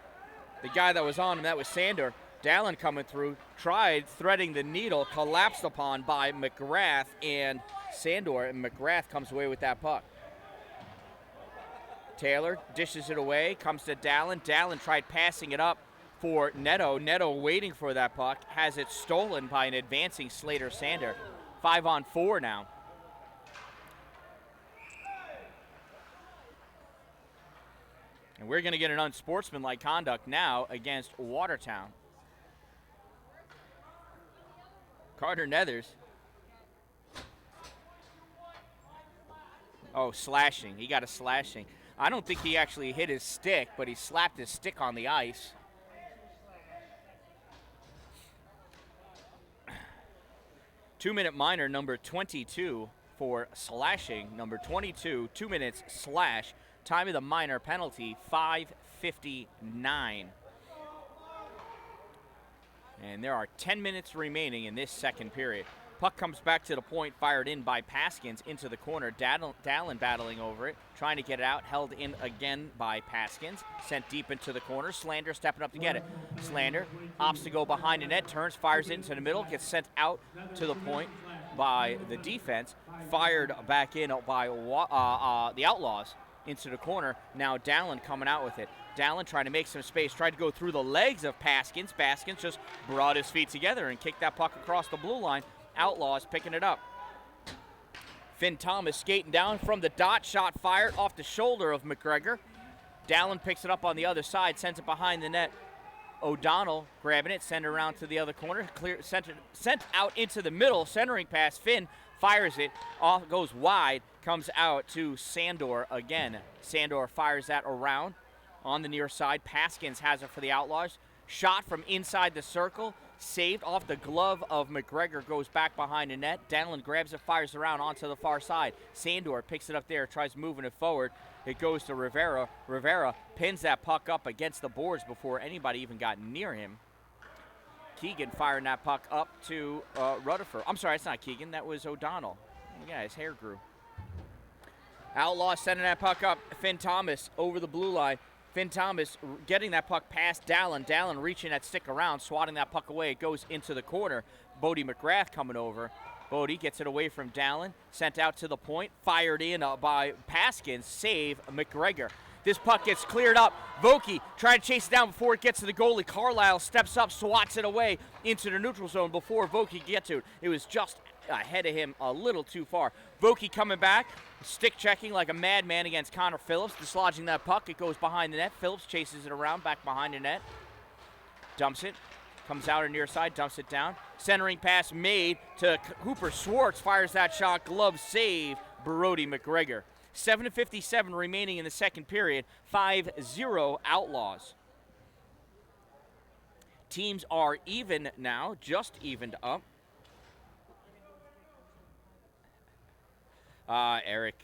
guy that was on him. That was Sandor. Dallin coming through, tried threading the needle, collapsed upon by McGrath and Sandor, and McGrath comes away with that puck. Taylor dishes it away, comes to Dallin. Dallin tried passing it up for Neto. Neto waiting for that puck, has it stolen by an advancing Slater Sander. 5-on-4 now. And we're going to get an unsportsmanlike conduct now against Watertown. Carter Nethers. Oh, slashing. He got a slashing. I don't think he actually hit his stick, but he slapped his stick on the ice. Two-minute minor, number 22 for slashing. Number 22, 2 minutes slash. Time of the minor penalty, 5:59. And there are 10 minutes remaining in this second period. Puck comes back to the point, fired in by Paskins into the corner. Dallin battling over it, trying to get it out, held in again by Paskins. Sent deep into the corner. Slander stepping up to get it. Slander opts to go behind the net, turns, fires it into the middle, gets sent out to the point by the defense. Fired back in by the Outlaws into the corner. Now Dallin coming out with it. Dallin trying to make some space, tried to go through the legs of Paskins. Paskins just brought his feet together and kicked that puck across the blue line. Outlaws picking it up. Finn Thomas skating down from the dot, shot fired off the shoulder of McGregor. Dallin picks it up on the other side, sends it behind the net. O'Donnell grabbing it, sent it around to the other corner, sent out into the middle, centering pass. Finn fires it, off goes wide, comes out to Sandor again. Sandor fires that around on the near side. Paskins has it for the Outlaws. Shot from inside the circle, saved off the glove of McGregor, goes back behind the net. Dallin grabs it, fires around onto the far side. Sandor picks it up there, tries moving it forward. It goes to Rivera. Rivera pins that puck up against the boards before anybody even got near him. Keegan firing that puck up to Rutherford. I'm sorry, it's not Keegan, that was O'Donnell. Yeah, his hair grew. Outlaws sending that puck up. Finn Thomas over the blue line. Finn Thomas getting that puck past Dallin. Dallin reaching that stick around, swatting that puck away. It goes into the corner. Bodie McGrath coming over. Bodie gets it away from Dallin, sent out to the point, fired in by Paskins, save McGregor. This puck gets cleared up. Vokey trying to chase it down before it gets to the goalie. Carlisle steps up, swats it away into the neutral zone before Vokey could get to it. It was just ahead of him a little too far. Vokey coming back, stick checking like a madman against Connor Phillips, dislodging that puck. It goes behind the net. Phillips chases it around, back behind the net. Dumps it. Comes out on near side, dumps it down. Centering pass made to Hooper. Schwartz fires that shot. Glove save, Brody McGregor. 7:57 remaining in the second period. 5-0 Outlaws. Teams are even now, just evened up. Eric,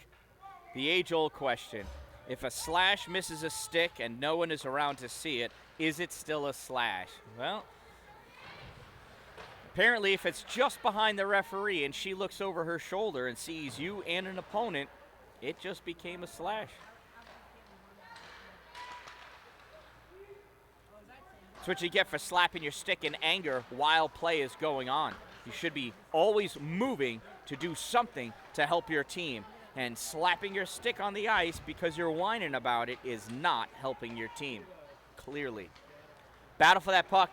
the age-old question. If a slash misses a stick and no one is around to see it, is it still a slash? Well, apparently if it's just behind the referee and she looks over her shoulder and sees you and an opponent, it just became a slash. That's what you get for slapping your stick in anger while play is going on. You should be always moving to do something to help your team. And slapping your stick on the ice because you're whining about it is not helping your team, clearly. Battle for that puck.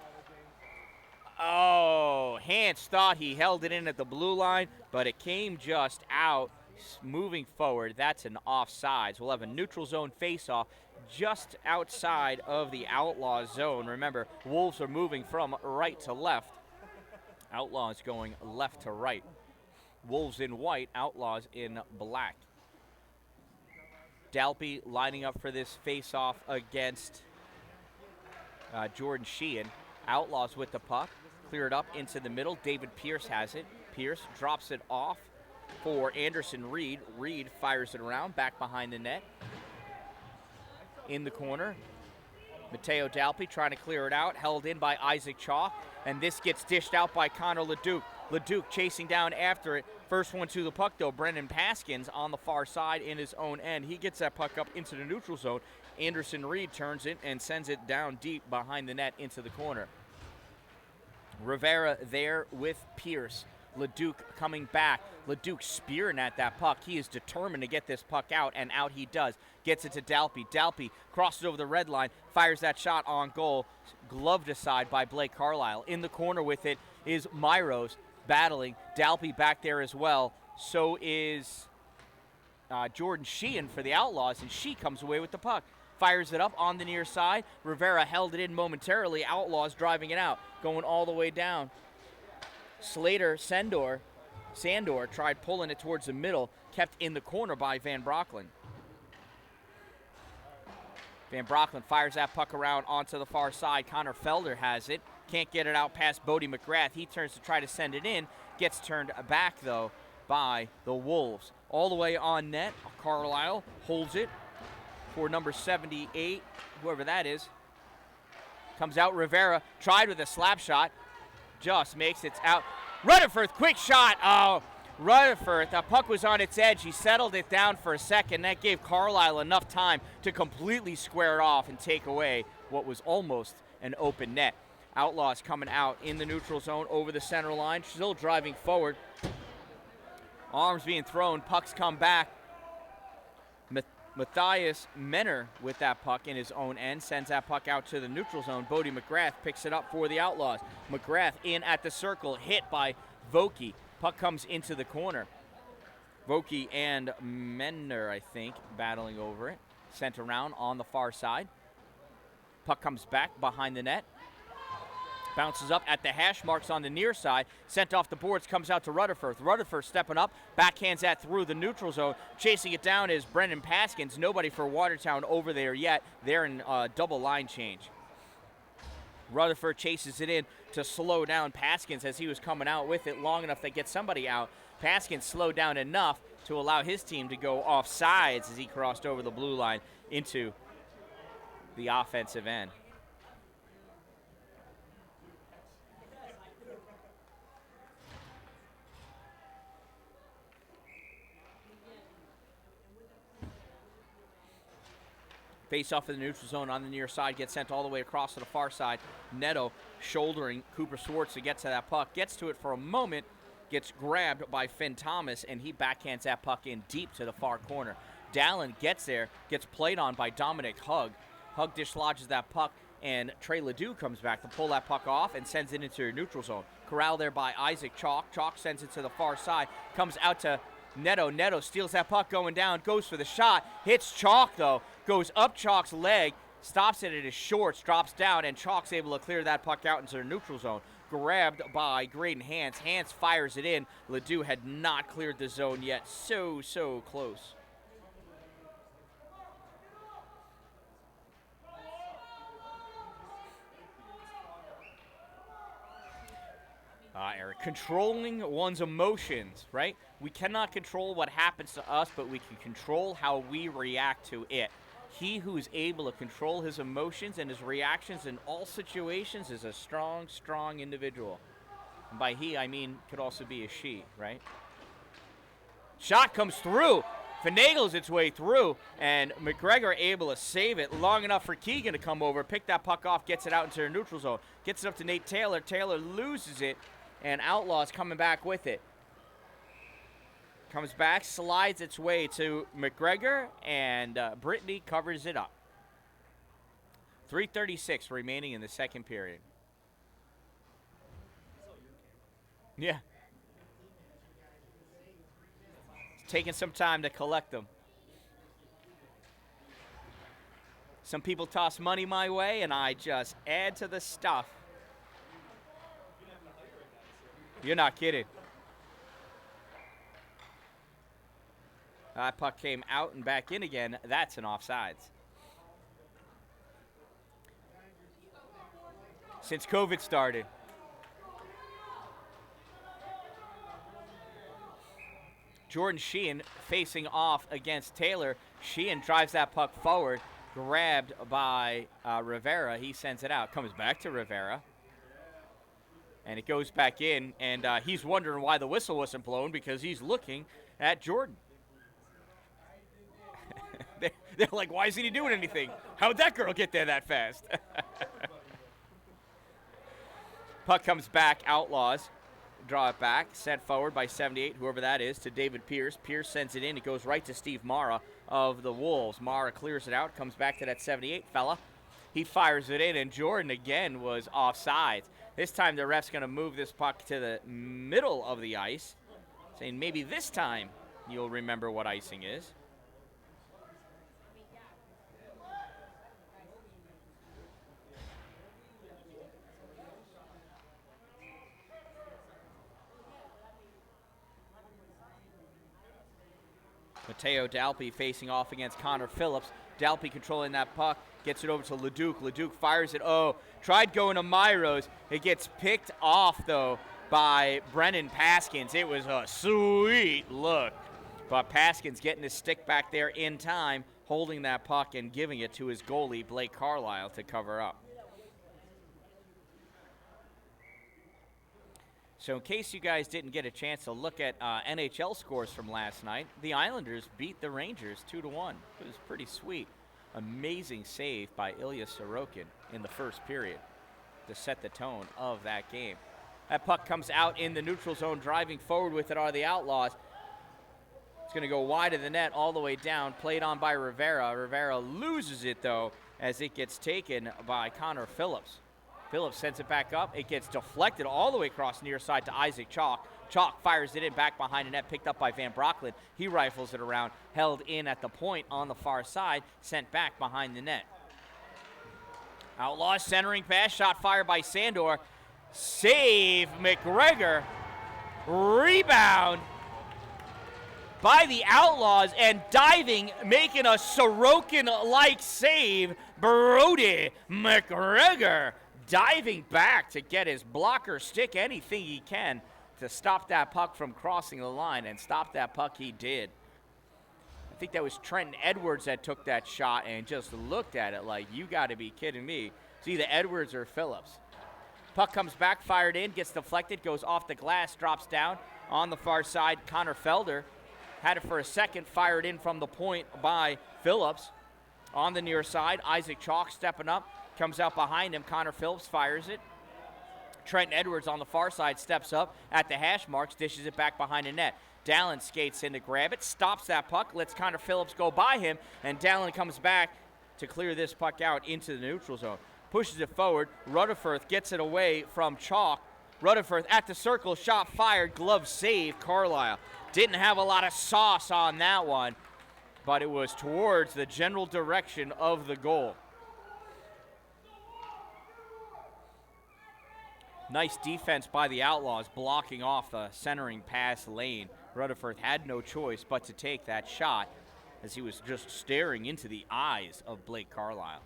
Oh, Hans thought he held it in at the blue line, but it came just out. Moving forward, that's an offsides. We'll have a neutral zone face-off just outside of the Outlaws zone. Remember, Wolves are moving from right to left. Outlaws going left to right. Wolves in white, Outlaws in black. Dalpy lining up for this face-off against Jordan Sheehan. Outlaws with the puck. Cleared up into the middle. David Pierce has it. Pierce drops it off for Anderson Reed. Reed fires it around, back behind the net. In the corner, Mateo Dalpy trying to clear it out, held in by Isaac Chalk, and this gets dished out by Connor Leduc. Leduc chasing down after it. First one to the puck, though, Brendan Paskins on the far side in his own end. He gets that puck up into the neutral zone. Anderson Reed turns it and sends it down deep behind the net into the corner. Rivera there with Pierce. Leduc coming back. Leduc spearing at that puck. He is determined to get this puck out, and out he does. Gets it to Dalpy. Dalpy crosses over the red line, fires that shot on goal. Gloved aside by Blake Carlisle. In the corner with it is Myros battling. Dalpy back there as well. So is Jordan Sheehan for the Outlaws, and she comes away with the puck. Fires it up on the near side. Rivera held it in momentarily. Outlaws driving it out, going all the way down. Slater, Sandor tried pulling it towards the middle, kept in the corner by Van Brocklin. Van Brocklin fires that puck around onto the far side. Connor Felder has it. Can't get it out past Bodie McGrath. He turns to try to send it in. Gets turned back, though, by the Wolves. All the way on net. Carlisle holds it for number 78, whoever that is. Comes out Rivera. Tried with a slap shot. Just makes it out. Rutherford, quick shot. Oh, Rutherford, the puck was on its edge. He settled it down for a second. That gave Carlisle enough time to completely square it off and take away what was almost an open net. Outlaws coming out in the neutral zone over the center line, still driving forward. Arms being thrown, pucks come back. Matthias Menner with that puck in his own end, sends that puck out to the neutral zone. Bodie McGrath picks it up for the Outlaws. McGrath in at the circle, hit by Vokey. Puck comes into the corner. Vokey and Menner, I think, battling over it. Sent around on the far side. Puck comes back behind the net. Bounces up at the hash marks on the near side. Sent off the boards, comes out to Rutherford. Rutherford stepping up, backhands that through the neutral zone. Chasing it down is Brendan Paskins. Nobody for Watertown over there yet. They're in double line change. Rutherford chases it in to slow down Paskins as he was coming out with it long enough to get somebody out. Paskins slowed down enough to allow his team to go off sides as he crossed over the blue line into the offensive end. Face off in the neutral zone on the near side, gets sent all the way across to the far side. Neto shouldering Cooper Schwartz to get to that puck. Gets to it for a moment, gets grabbed by Finn Thomas, and he backhands that puck in deep to the far corner. Dallin gets there, gets played on by Dominic Hug. Hug dislodges that puck, and Trey Ledoux comes back to pull that puck off and sends it into the neutral zone. Corralled there by Isaac Chalk. Chalk sends it to the far side, comes out to Neto. Neto steals that puck going down, goes for the shot, hits Chalk though, goes up Chalk's leg, stops it at his shorts, drops down, and Chalk's able to clear that puck out into the neutral zone. Grabbed by Graydon Hance. Hance fires it in. Ledoux had not cleared the zone yet. So close. Eric, controlling one's emotions, right? We cannot control what happens to us, but we can control how we react to it. He who is able to control his emotions and his reactions in all situations is a strong, strong individual. And by he, I mean could also be a she, right? Shot comes through, finagles its way through, and McGregor able to save it long enough for Keegan to come over, pick that puck off, gets it out into the neutral zone, gets it up to Nate Taylor. Taylor loses it, and Outlaws coming back with it. Comes back, slides its way to McGregor, and Brittany covers it up. 3:36 remaining in the second period. Yeah. It's taking some time to collect them. Some people toss money my way, and I just add to the stuff. You're not kidding. That puck came out and back in again. That's an offsides. Since COVID started. Jordan Sheehan facing off against Taylor. Sheehan drives that puck forward, grabbed by Rivera. He sends it out. Comes back to Rivera. And it goes back in, and he's wondering why the whistle wasn't blown because he's looking at Jordan. They're like, why isn't he doing anything? How'd that girl get there that fast? Puck comes back, Outlaws. Draw it back, sent forward by 78, whoever that is, to David Pierce. Pierce sends it in. It goes right to Steve Mara of the Wolves. Mara clears it out, comes back to that 78 fella. He fires it in, and Jordan again was offsides. This time the ref's going to move this puck to the middle of the ice, saying maybe this time you'll remember what icing is. Mateo Dalpe facing off against Connor Phillips. Dalpe controlling that puck, gets it over to Leduc. Leduc fires it. Oh, tried going to Myros. It gets picked off, though, by Brennan Paskins. It was a sweet look. But Paskins getting his stick back there in time, holding that puck and giving it to his goalie, Blake Carlisle, to cover up. So in case you guys didn't get a chance to look at NHL scores from last night, the Islanders beat the Rangers 2-1. It was pretty sweet. Amazing save by Ilya Sorokin in the first period to set the tone of that game. That puck comes out in the neutral zone. Driving forward with it are the Outlaws. It's going to go wide of the net all the way down. Played on by Rivera. Rivera loses it, though, as it gets taken by Connor Phillips. Phillips sends it back up. It gets deflected all the way across near side to Isaac Chalk. Chalk fires it in back behind the net, picked up by Van Brocklin. He rifles it around, held in at the point on the far side, sent back behind the net. Outlaws centering pass, shot fired by Sandor. Save McGregor. Rebound by the Outlaws, and diving, making a Sorokin-like save, Brody McGregor. Diving back to get his blocker stick, anything he can to stop that puck from crossing the line, and stop that puck he did. I think that was Trenton Edwards that took that shot and just looked at it like, you got to be kidding me. It's either Edwards or Phillips. Puck comes back, fired in, gets deflected, goes off the glass, drops down on the far side. Connor Felder had it for a second, fired in from the point by Phillips. on the near side. Isaac Chalk stepping up, comes out behind him. Connor Phillips fires it. Trenton Edwards on the far side steps up at the hash marks, dishes it back behind the net. Dallin skates in to grab it, stops that puck, lets Connor Phillips go by him, and Dallin comes back to clear this puck out into the neutral zone. Pushes it forward. Rutherford gets it away from Chalk. Rutherford at the circle, shot fired, glove save, Carlisle. Didn't have a lot of sauce on that one, but it was towards the general direction of the goal. Nice defense by the Outlaws, blocking off the centering pass lane. Rutherford had no choice but to take that shot as he was just staring into the eyes of Blake Carlisle.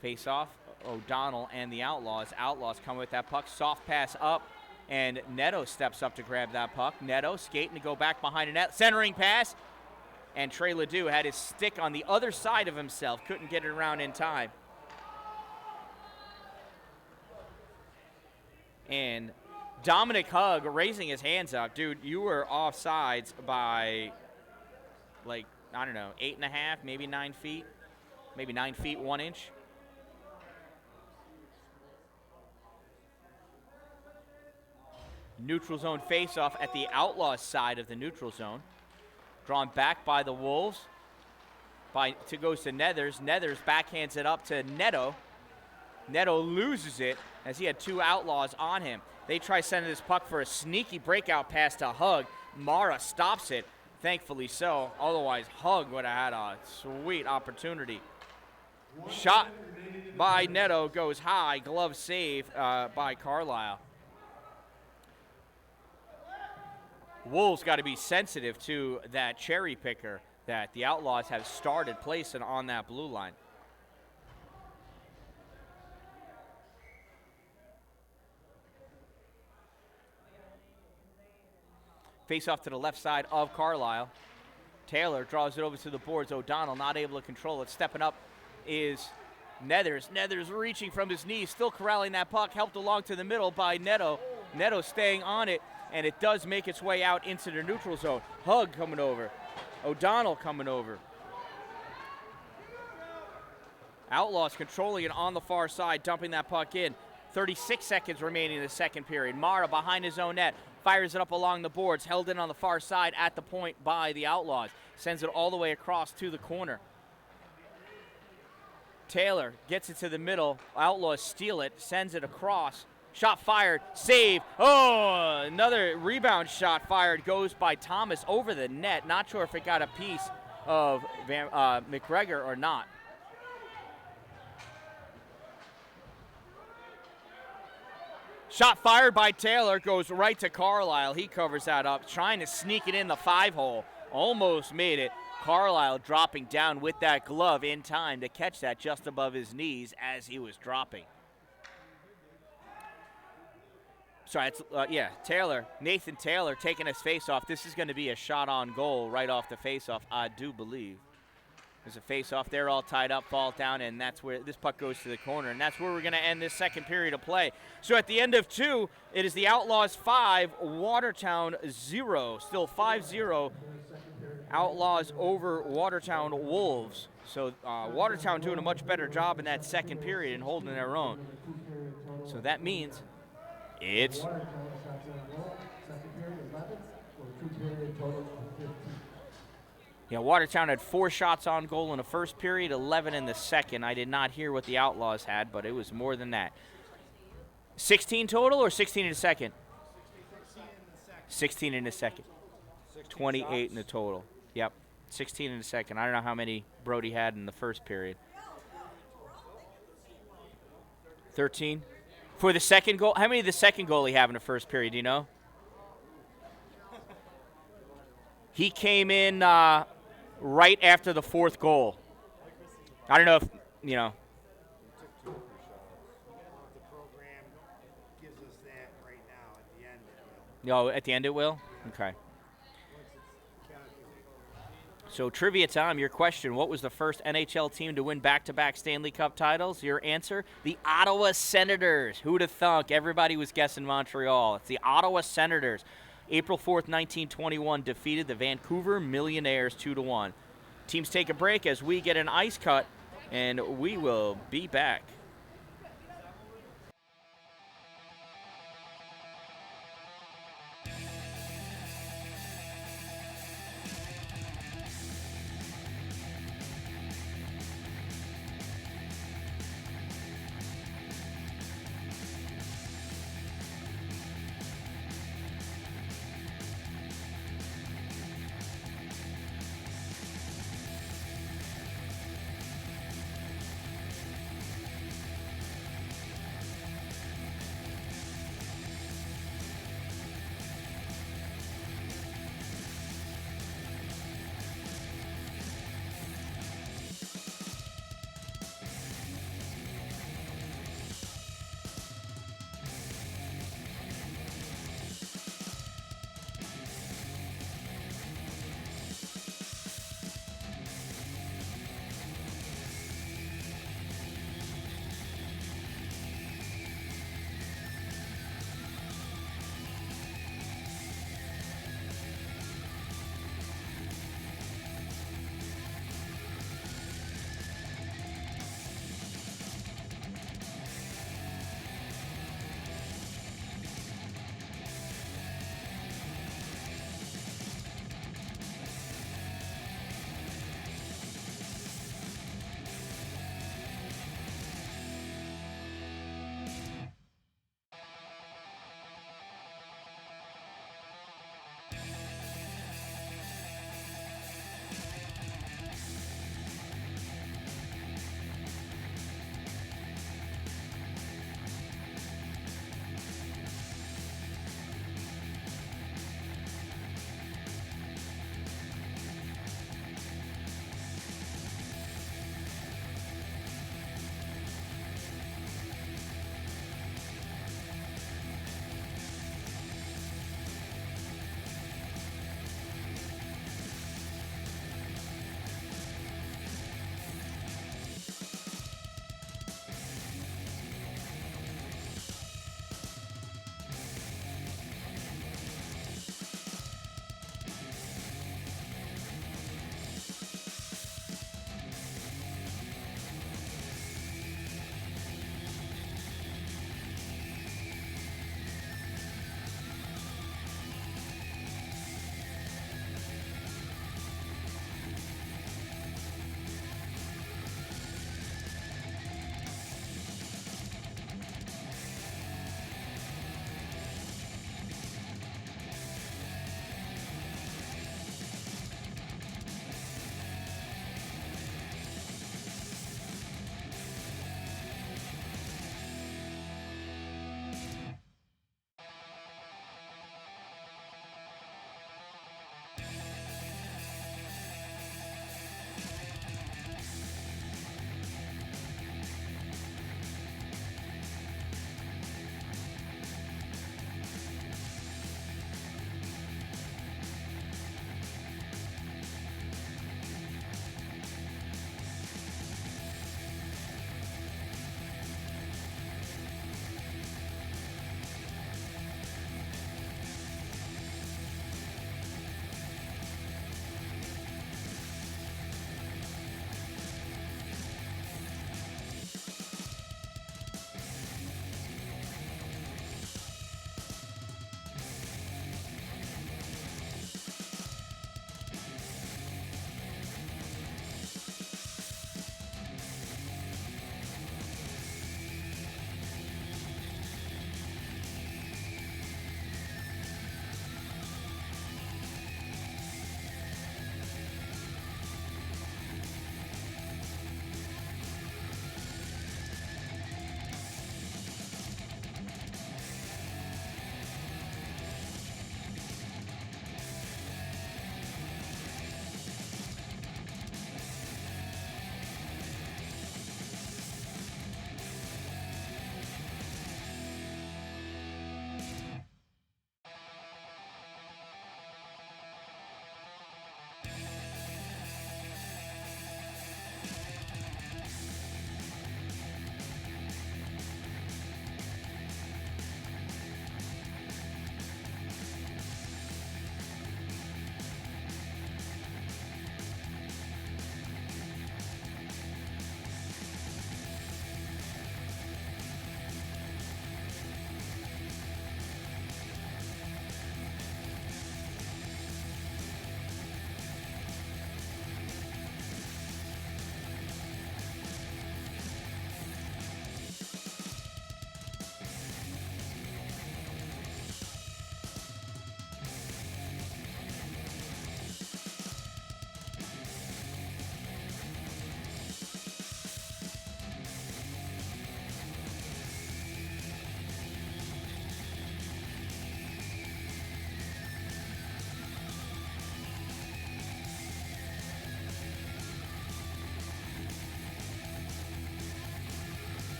Face off, O'Donnell and the Outlaws. Outlaws come with that puck, soft pass up, and Neto steps up to grab that puck. Neto skating to go back behind the net, centering pass, and Trey Ledoux had his stick on the other side of himself, couldn't get it around in time. And Dominic Hugg raising his hands up. Dude, you were offsides by, like, I don't know, 8.5, maybe 9 feet. Maybe 9 feet, 1 inch. Neutral zone faceoff at the Outlaws side of the neutral zone. Drawn back by the Wolves. Goes to Nethers. Nethers backhands it up to Neto. Neto loses it as he had 2 Outlaws on him. They try sending this puck for a sneaky breakout pass to Hugg. Mara stops it, thankfully so. Otherwise, Hugg would have had a sweet opportunity. Shot by Neto goes high. Glove save by Carlisle. Wolves got to be sensitive to that cherry picker that the Outlaws have started placing on that blue line. Face off to the left side of Carlisle. Taylor draws it over to the boards. O'Donnell not able to control it. Stepping up is Nethers. Nethers reaching from his knees, still corralling that puck, helped along to the middle by Neto. Neto staying on it, and it does make its way out into the neutral zone. Hugg coming over. O'Donnell coming over. Outlaws controlling it on the far side, dumping that puck in. 36 seconds remaining in the second period. Mara behind his own net. Fires it up along the boards, held in on the far side at the point by the Outlaws. Sends it all the way across to the corner. Taylor gets it to the middle. Outlaws steal it, sends it across. Shot fired, save. Oh, another rebound shot fired goes by Thomas over the net. Not sure if it got a piece of McGregor or not. Shot fired by Taylor, goes right to Carlisle. He covers that up, trying to sneak it in the 5-hole. Almost made it. Carlisle dropping down with that glove in time to catch that just above his knees as he was dropping. Sorry, it's, Taylor, Nathan Taylor taking his face-off. This is going to be a shot on goal right off the face-off, I do believe. There's a face-off there, all tied up, fall down, and that's where this puck goes to the corner, and that's where we're going to end this second period of play. So at the end of 2, it is the Outlaws 5, Watertown 0. Still 5-0, Outlaws over Watertown Wolves. So Watertown doing a much better job in that second period and holding their own. So that means it's Watertown had 4 shots on goal in the first period, 11 in the second. I did not hear what the Outlaws had, but it was more than that. 16 total or 16 in the second? 16 in the second. 28 in the total. Yep, 16 in the second. I don't know how many Brody had in the first period. 13? For the second goal, how many did the second goalie have in the first period, do you know? He came in right after the 4th goal. I don't know if, you know. The program gives us that right now. At the end it will. No, at the end it will? Okay. So trivia time, your question, what was the first NHL team to win back-to-back Stanley Cup titles? Your answer, the Ottawa Senators. Who'd have thunk? Everybody was guessing Montreal. It's the Ottawa Senators. April 4th, 1921, defeated the Vancouver Millionaires 2-1. Teams take a break as we get an ice cut, and we will be back.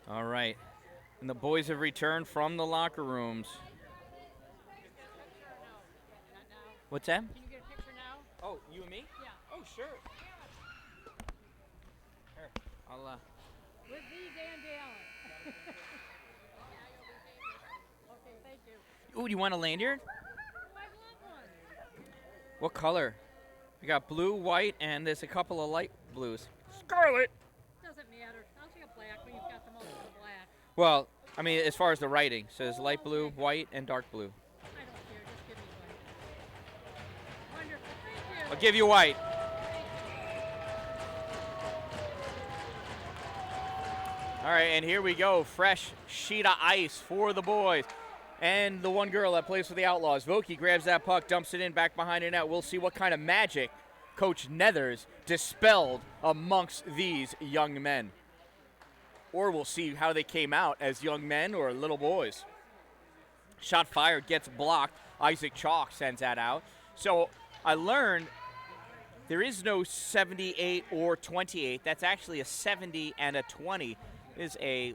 All right. And the boys have returned from the locker rooms. What's that? Can you get a picture now? Oh, you and me? Yeah. Oh, sure. Here, I'll, With these and Allen. Okay, thank you. Ooh, do you want a lanyard? Oh, I want one. What color? We got blue, white, and there's a couple of light blues. Scarlet! Doesn't matter. I'll take a black when you've got the most of the black. Well, I mean, as far as the writing, says light blue, white, and dark blue. I don't care. Just give me white. Wonderful. Thank you. I'll give you white. All right, and here we go. Fresh sheet of ice for the boys. And the one girl that plays for the Outlaws. Vokey grabs that puck, dumps it in back behind the net. We'll see what kind of magic Coach Nethers dispelled amongst these young men. Or we'll see how they came out as young men or little boys. Shot fired, gets blocked. Isaac Chalk sends that out. So I learned there is no 78 or 28. That's actually a 70 and a 20. It is a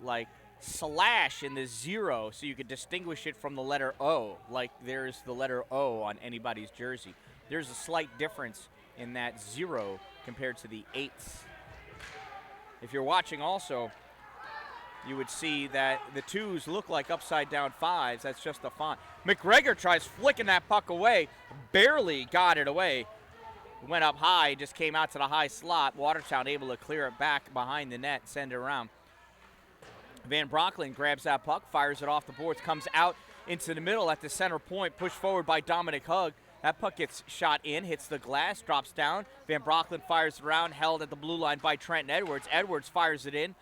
slash in the 0, so you could distinguish it from the letter O, like there's the letter O on anybody's jersey. There's a slight difference in that 0 compared to the 8s. If you're watching also, you would see that the 2s look like upside down 5s. That's just the font. McGregor tries flicking that puck away, barely got it away. Went up high, just came out to the high slot. Watertown able to clear it back behind the net, send it around. Van Brocklin grabs that puck, fires it off the boards, comes out into the middle at the center point, pushed forward by Dominic Hugg. That puck gets shot in, hits the glass, drops down. Van Brocklin fires it around, held at the blue line by Trenton Edwards. Edwards fires it in.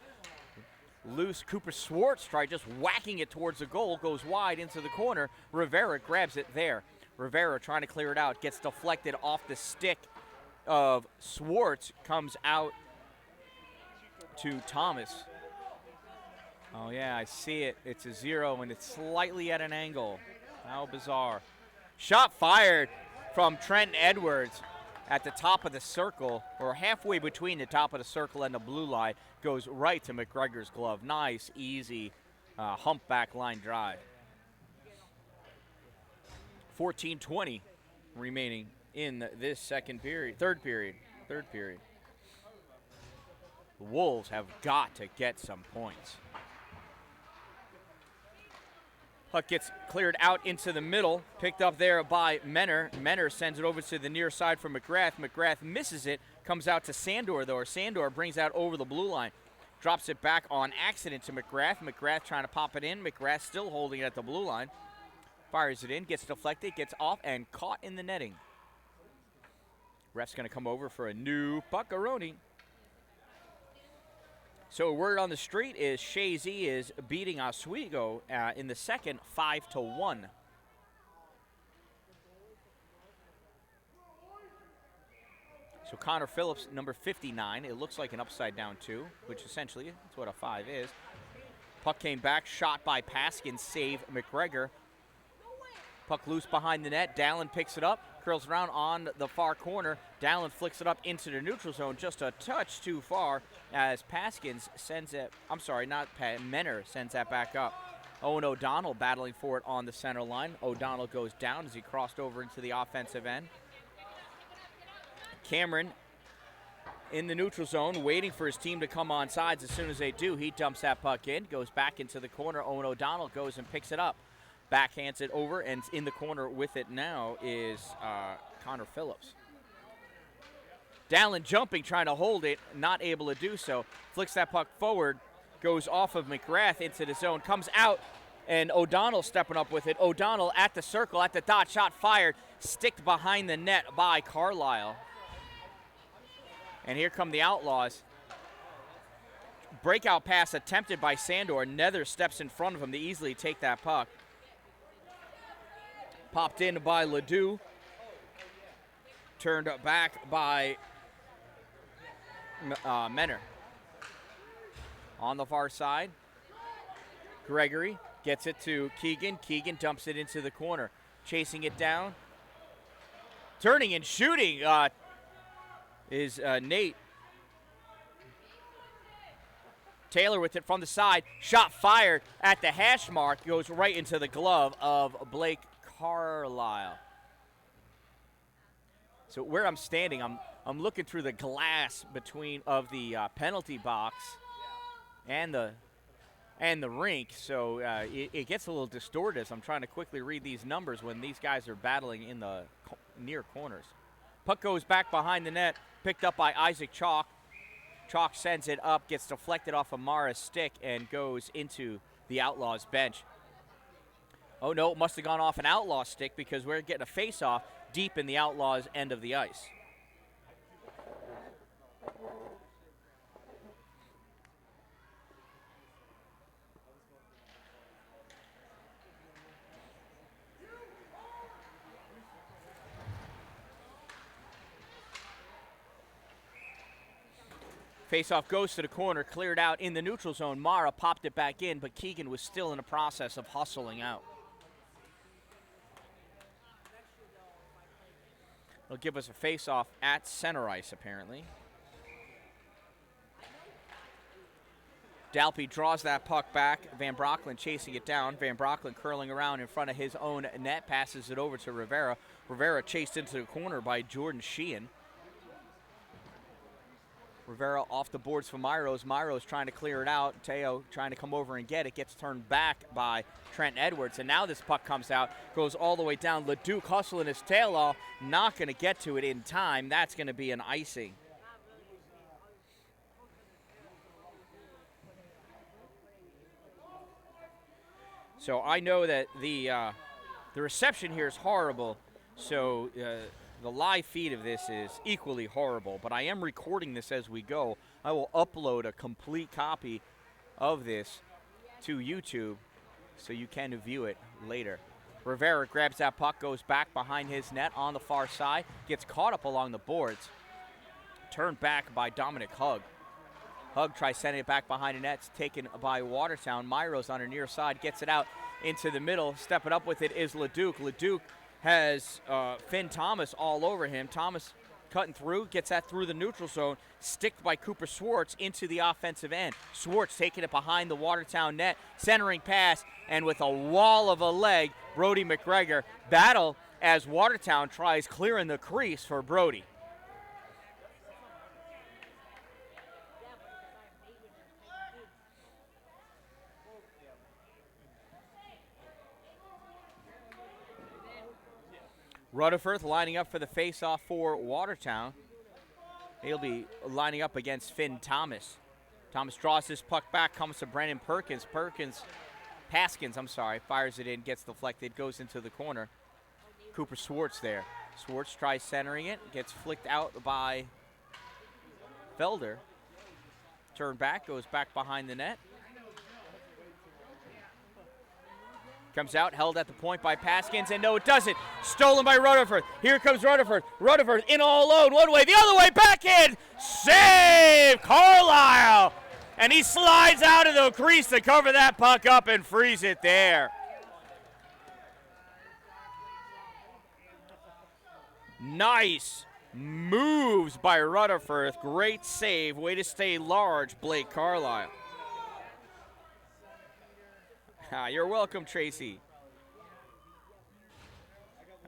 Loose. Cooper Schwartz tried just whacking it towards the goal, goes wide into the corner. Rivera grabs it there. Rivera trying to clear it out, gets deflected off the stick of Schwartz, comes out to Thomas. Oh, yeah, I see it. It's a 0, and it's slightly at an angle. How bizarre. Shot fired from Trenton Edwards at the top of the circle, or halfway between the top of the circle and the blue line, goes right to McGregor's glove. Nice, easy humpback line drive. 14:20 remaining in this third period. The Wolves have got to get some points. Puck gets cleared out into the middle, picked up there by Menner. Menner sends it over to the near side for McGrath. McGrath misses it, comes out to Sandor, though. Sandor brings out over the blue line, drops it back on accident to McGrath. McGrath trying to pop it in. McGrath still holding it at the blue line. Fires it in, gets deflected, gets off, and caught in the netting. Ref's going to come over for a new puckaroni. So word on the street is Shazy is beating Oswego in the second 5-1. So Connor Phillips, number 59. It looks like an upside down 2, which essentially is what a 5 is. Puck came back, shot by Paskin, save McGregor. Puck loose behind the net. Dallin picks it up, curls around on the far corner. Dallin flicks it up into the neutral zone, just a touch too far as Paskins sends it. I'm sorry, not Menner sends that back up. Owen O'Donnell battling for it on the center line. O'Donnell goes down as he crossed over into the offensive end. Cameron in the neutral zone, waiting for his team to come on sides. As soon as they do, he dumps that puck in, goes back into the corner. Owen O'Donnell goes and picks it up. Backhands it over, and in the corner with it now is Connor Phillips. Dallin jumping, trying to hold it, not able to do so. Flicks that puck forward, goes off of McGrath into the zone, comes out, and O'Donnell stepping up with it. O'Donnell at the circle, at the dot, shot fired, sticked behind the net by Carlisle. And here come the Outlaws. Breakout pass attempted by Sandor. Nether steps in front of him to easily take that puck. Popped in by Ledoux. Turned back by Menner. On the far side, Gregory gets it to Keegan. Keegan dumps it into the corner. Chasing it down. Turning and shooting is Nate. Taylor with it from the side. Shot fired at the hash mark. Goes right into the glove of Blake Carlisle. So where I'm standing, I'm looking through the glass between of the penalty box and the rink. So it gets a little distorted as I'm trying to quickly read these numbers when these guys are battling in the near corners. Puck goes back behind the net, picked up by Isaac Chalk. Chalk sends it up, gets deflected off of Mara's stick, and goes into the Outlaws bench. Oh, no, it must have gone off an Outlaw stick because we're getting a face-off deep in the Outlaws' end of the ice. Face-off goes to the corner, cleared out in the neutral zone. Mara popped it back in, but Keegan was still in the process of hustling out. They'll give us a face-off at center ice, apparently. Dalpy draws that puck back. Van Brocklin chasing it down. Van Brocklin curling around in front of his own net, passes it over to Rivera. Rivera chased into the corner by Jordan Sheehan. Rivera off the boards for Myros. Myros trying to clear it out. Teo trying to come over and get it. Gets turned back by Trent Edwards. And now this puck comes out. Goes all the way down. LeDuc hustling his tail off. Not going to get to it in time. That's going to be an icing. So I know that the reception here is horrible. So the live feed of this is equally horrible, but I am recording this as we go. I will upload a complete copy of this to YouTube so you can view it later. Rivera grabs that puck, goes back behind his net on the far side, gets caught up along the boards, turned back by Dominic Hugg. Hugg tries sending it back behind the net. It's taken by Watertown. Myros on her near side gets it out into the middle. Stepping up with it is LeDuc. LeDuc has Finn Thomas all over him. Thomas cutting through, gets that through the neutral zone, sticked by Cooper Schwartz into the offensive end. Schwartz taking it behind the Watertown net, centering pass, and with a wall of a leg, Brody McGregor battle as Watertown tries clearing the crease for Brody. Rutherford lining up for the face-off for Watertown. He'll be lining up against Finn Thomas. Thomas draws his puck back, comes to Brennan Paskins, fires it in, gets deflected, goes into the corner. Cooper Schwartz there. Schwartz tries centering it, gets flicked out by Felder. Turn back, goes back behind the net. Comes out, held at the point by Paskins, and no, it doesn't. Stolen by Rutherford. Here comes Rutherford. Rutherford in all alone, one way, the other way, back in. Save Carlisle. And he slides out of the crease to cover that puck up and frees it there. Nice moves by Rutherford. Great save. Way to stay large, Blake Carlisle. You're welcome, Tracy.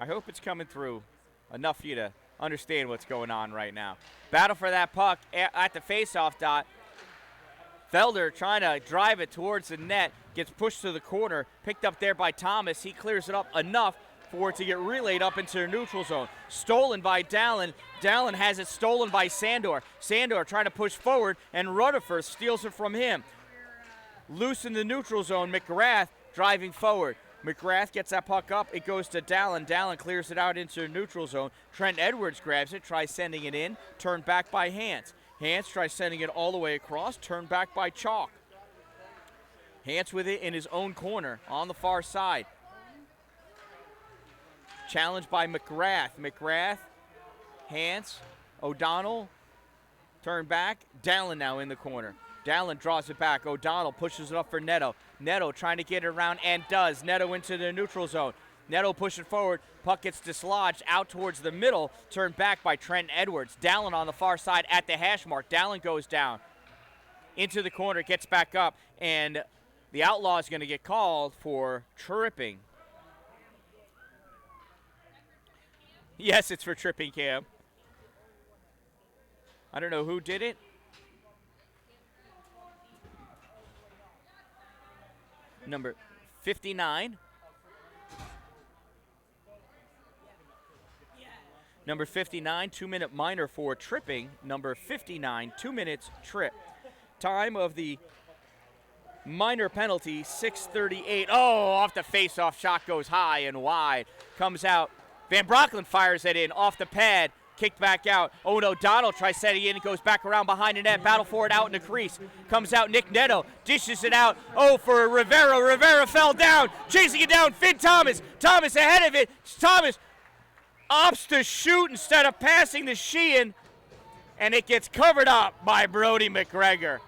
I hope it's coming through enough for you to understand what's going on right now. Battle for that puck at the faceoff dot. Felder trying to drive it towards the net. Gets pushed to the corner. Picked up there by Thomas. He clears it up enough for it to get relayed up into the neutral zone. Stolen by Dallin. Dallin has it stolen by Sandor. Sandor trying to push forward, and Rutherford steals it from him. Loose in the neutral zone, McGrath driving forward. McGrath gets that puck up. It goes to Dallin. Dallin clears it out into the neutral zone. Trent Edwards grabs it, tries sending it in. Turned back by Hans. Hans tries sending it all the way across. Turned back by Chalk. Hans with it in his own corner on the far side. Challenged by McGrath. McGrath, Hans, O'Donnell. Turned back. Dallin now in the corner. Dallin draws it back. O'Donnell pushes it up for Neto. Neto trying to get it around and does. Neto into the neutral zone. Neto pushing forward. Puck gets dislodged out towards the middle. Turned back by Trent Edwards. Dallin on the far side at the hash mark. Dallin goes down. into the corner, gets back up, and the Outlaw is going to get called for tripping. Yes, it's for tripping, Cam. I don't know who did it. Number 59. Number 59, 2-minute minor for tripping. Number 59, 2 minutes trip. Time of the minor penalty, 6:38. Oh, off the face-off, shot goes high and wide. Comes out. Van Brocklen fires it in off the pad. Kicked back out. Oh no, Donald tries setting in. It goes back around behind the net. Battle for it out in the crease. Comes out Nick Neto. Dishes it out. Oh, for Rivera. Rivera fell down. Chasing it down. Finn Thomas. Thomas ahead of it. Thomas opts to shoot instead of passing to Sheehan. And it gets covered up by Brody McGregor.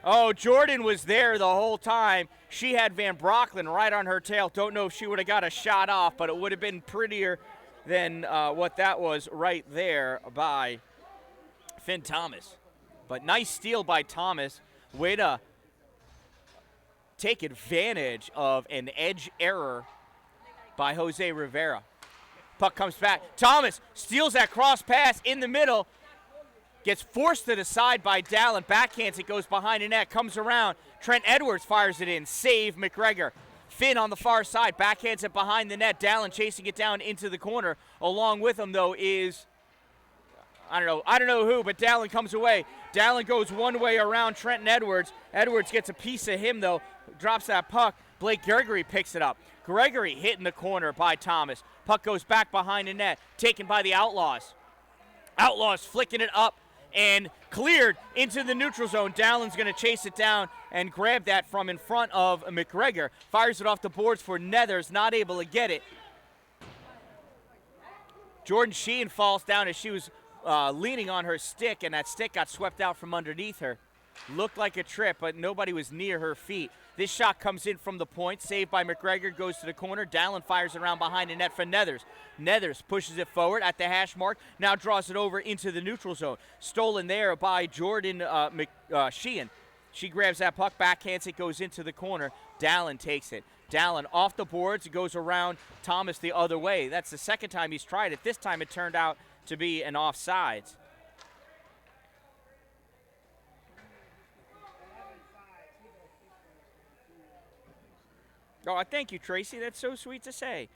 Oh, Jordan was there the whole time. She had Van Brocklen right on her tail. Don't know if she would have got a shot off, but it would have been prettier than what that was right there by Finn Thomas. But nice steal by Thomas. Way to take advantage of an edge error by Jose Rivera. Puck comes back. Thomas steals that cross pass in the middle. Gets forced to the side by Dallin. Backhands it, goes behind the net, comes around. Trent Edwards fires it in. Save McGregor. Finn on the far side, backhands it behind the net. Dallin chasing it down into the corner. Along with him, though, is, I don't know who, but Dallin comes away. Dallin goes one way around Trenton Edwards. Edwards gets a piece of him, though, drops that puck. Blake Gregory picks it up. Gregory hit in the corner by Thomas. Puck goes back behind the net, taken by the Outlaws. Outlaws flicking it up and cleared into the neutral zone. Dallin's going to chase it down and grab that from in front of McGregor. Fires it off the boards for Nethers, not able to get it. Jordan Sheehan falls down as she was leaning on her stick, and that stick got swept out from underneath her. Looked like a trip, but nobody was near her feet. This shot comes in from the point, saved by McGregor, goes to the corner. Dallin fires around behind the net for Nethers. Nethers pushes it forward at the hash mark, now draws it over into the neutral zone. Stolen there by Jordan Sheehan. She grabs that puck, backhands it, goes into the corner. Dallin takes it. Dallin off the boards, goes around Thomas the other way. That's the second time he's tried it. This time it turned out to be an offsides. Oh, thank you, Tracy. That's so sweet to say.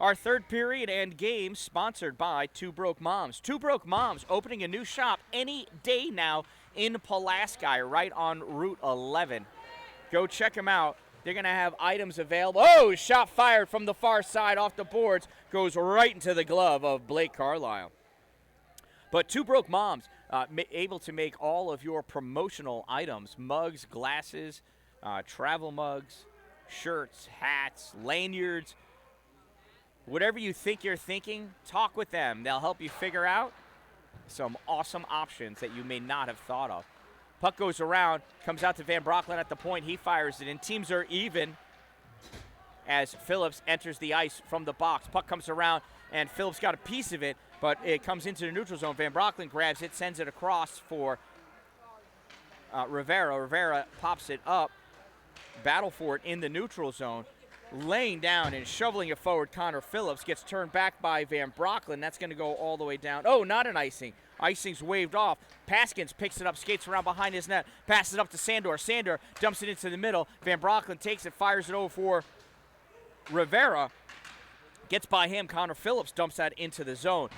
Our third period and game sponsored by Two Broke Moms. Two Broke Moms opening a new shop any day now in Pulaski, right on Route 11. Go check them out. They're going to have items available. Oh, shot fired from the far side off the boards. Goes right into the glove of Blake Carlisle. But Two Broke Moms, able to make all of your promotional items, mugs, glasses, travel mugs, shirts, hats, lanyards, whatever you think you're thinking, talk with them. They'll help you figure out some awesome options that you may not have thought of. Puck goes around, comes out to Van Brocklen at the point. He fires it in. Teams are even as Phillips enters the ice from the box. Puck comes around, and Phillips got a piece of it, but it comes into the neutral zone. Van Brocklen grabs it, sends it across for Rivera. Rivera pops it up. Battle for it in the neutral zone. Laying down and shoveling it forward, Connor Phillips gets turned back by Van Brocklen. That's going to go all the way down. Oh, not an icing. Icing's waved off. Paskins picks it up, skates around behind his net, passes it up to Sandor. Sandor dumps it into the middle. Van Brocklen takes it, fires it over for Rivera. Gets by him. Connor Phillips dumps that into the zone.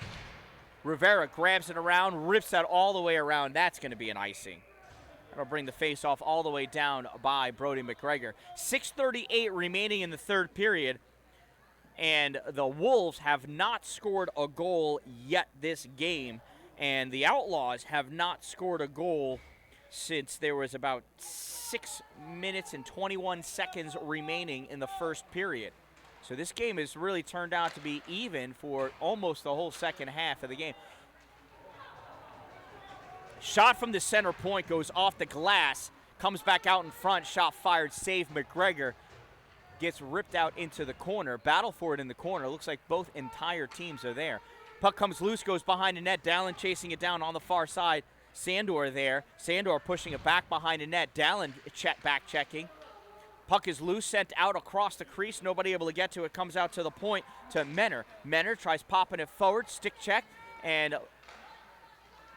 Rivera grabs it around, rips that all the way around. That's going to be an icing. That'll bring the face-off all the way down by Brody McGregor. 6:38 remaining in the third period, and the Wolves have not scored a goal yet this game, and the Outlaws have not scored a goal since there was about 6 minutes and 21 seconds remaining in the first period. So this game has really turned out to be even for almost the whole second half of the game. Shot from the center point goes off the glass, comes back out in front, shot fired, save McGregor. Gets ripped out into the corner. Battle for it in the corner. Looks like both entire teams are there. Puck comes loose, goes behind the net. Dallin chasing it down on the far side. Sandor there. Sandor pushing it back behind the net. Dallin back checking. Puck is loose, sent out across the crease. Nobody able to get to it. Comes out to the point to Menor. Menor tries popping it forward. Stick check. And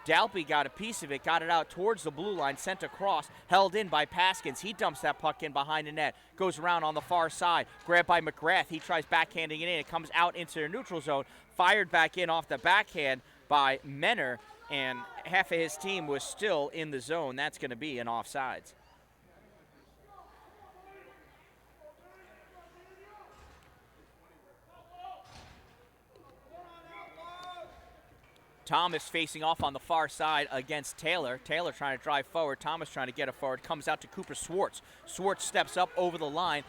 Dalby got a piece of it. Got it out towards the blue line. Sent across. Held in by Paskins. He dumps that puck in behind the net. Goes around on the far side. Grabbed by McGrath. He tries backhanding it in. It comes out into the neutral zone. Fired back in off the backhand by Menor. And half of his team was still in the zone. That's going to be an offsides. Thomas facing off on the far side against Taylor. Taylor trying to drive forward. Thomas trying to get it forward. Comes out to Cooper Schwartz. Schwartz steps up over the line.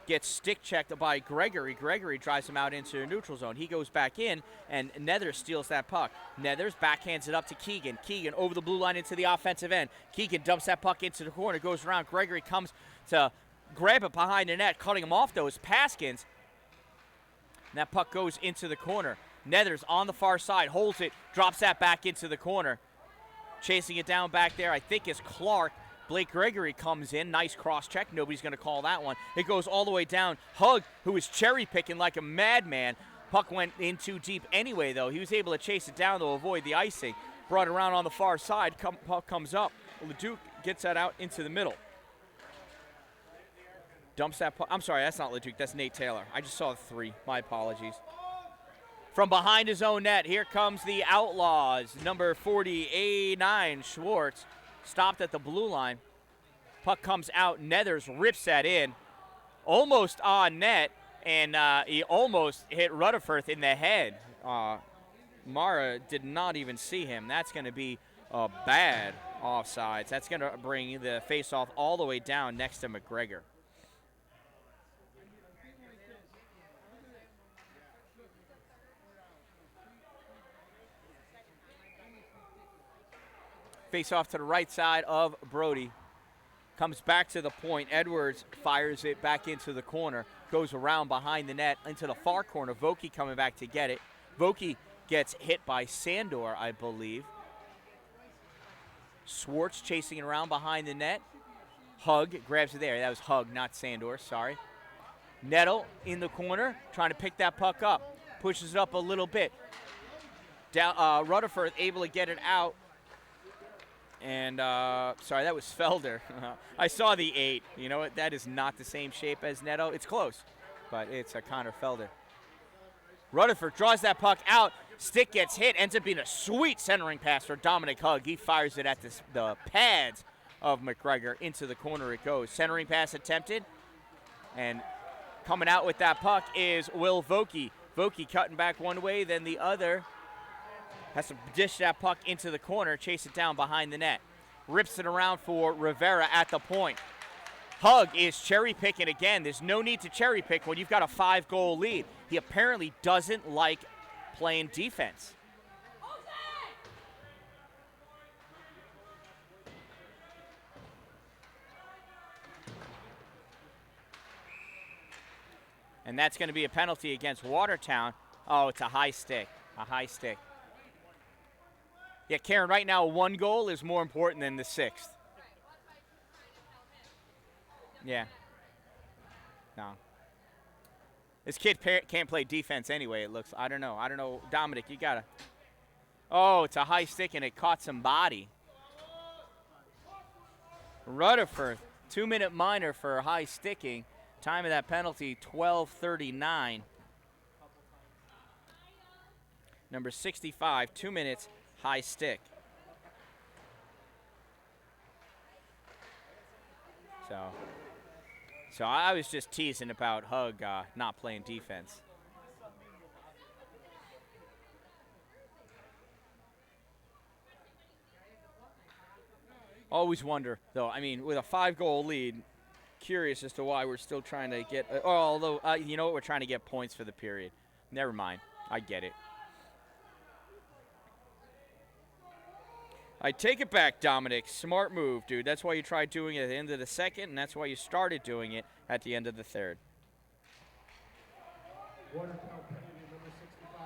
Gets stick checked by Gregory. Gregory drives him out into the neutral zone. He goes back in, and Nethers steals that puck. Nethers backhands it up to Keegan. Keegan over the blue line into the offensive end. Keegan dumps that puck into the corner, goes around. Gregory comes to grab it behind the net. Cutting him off, though, is Paskins. And that puck goes into the corner. Nethers on the far side, holds it, drops that back into the corner. Chasing it down back there, I think, is Clark. Blake Gregory comes in. Nice cross check. Nobody's going to call that one. It goes all the way down. Hug, who was cherry picking like a madman. Puck went in too deep anyway, though. He was able to chase it down to avoid the icing. Brought it around on the far side. Puck comes up. LeDuc gets that out into the middle. Dumps that puck. I'm sorry, that's not LeDuc. That's Nate Taylor. I just saw the 3. My apologies. From behind his own net, here comes the Outlaws. Number 49, Schwartz. Stopped at the blue line. Puck comes out. Nethers rips that in. Almost on net, and he almost hit Rutherford in the head. Mara did not even see him. That's going to be a bad offsides. That's going to bring the faceoff all the way down next to McGregor. Face off to the right side of Brody. Comes back to the point. Edwards fires it back into the corner. Goes around behind the net into the far corner. Vokey coming back to get it. Vokey gets hit by Sandor, I believe. Schwartz chasing it around behind the net. Hug grabs it there. That was Hug, not Sandor. Sorry. Nettle in the corner trying to pick that puck up. Pushes it up a little bit. Rutherford able to get it out. And, sorry, that was Felder. I saw the 8. You know what? That is not the same shape as Neto. It's close, but it's a Connor Felder. Rutherford draws that puck out. Stick gets hit. Ends up being a sweet centering pass for Dominic Hug. He fires it at the pads of McGregor. Into the corner it goes. Centering pass attempted. And coming out with that puck is Will Vokey. Vokey cutting back one way, then the other. Has to dish that puck into the corner, chase it down behind the net. Rips it around for Rivera at the point. Hug is cherry picking again. There's no need to cherry pick when you've got a 5-goal lead. He apparently doesn't like playing defense. And that's going to be a penalty against Watertown. Oh, it's a high stick. A high stick. Yeah, Karen, right now 1 goal is more important than the 6th. Yeah. No. This kid can't play defense anyway, it looks. I don't know. Dominic, you got to. Oh, it's a high stick, and it caught some body. Rutherford, 2-minute minor for high sticking. Time of that penalty, 12:39. Number 65, 2 minutes. High stick. So I was just teasing about Hug not playing defense. Always wonder, though, I mean, with a 5-goal lead, curious as to why we're still trying to get, although, you know what, we're trying to get points for the period. Never mind. I get it. I take it back, Dominic. Smart move, dude. That's why you tried doing it at the end of the second, and that's why you started doing it at the end of the third. Watertown Penalty, number 65,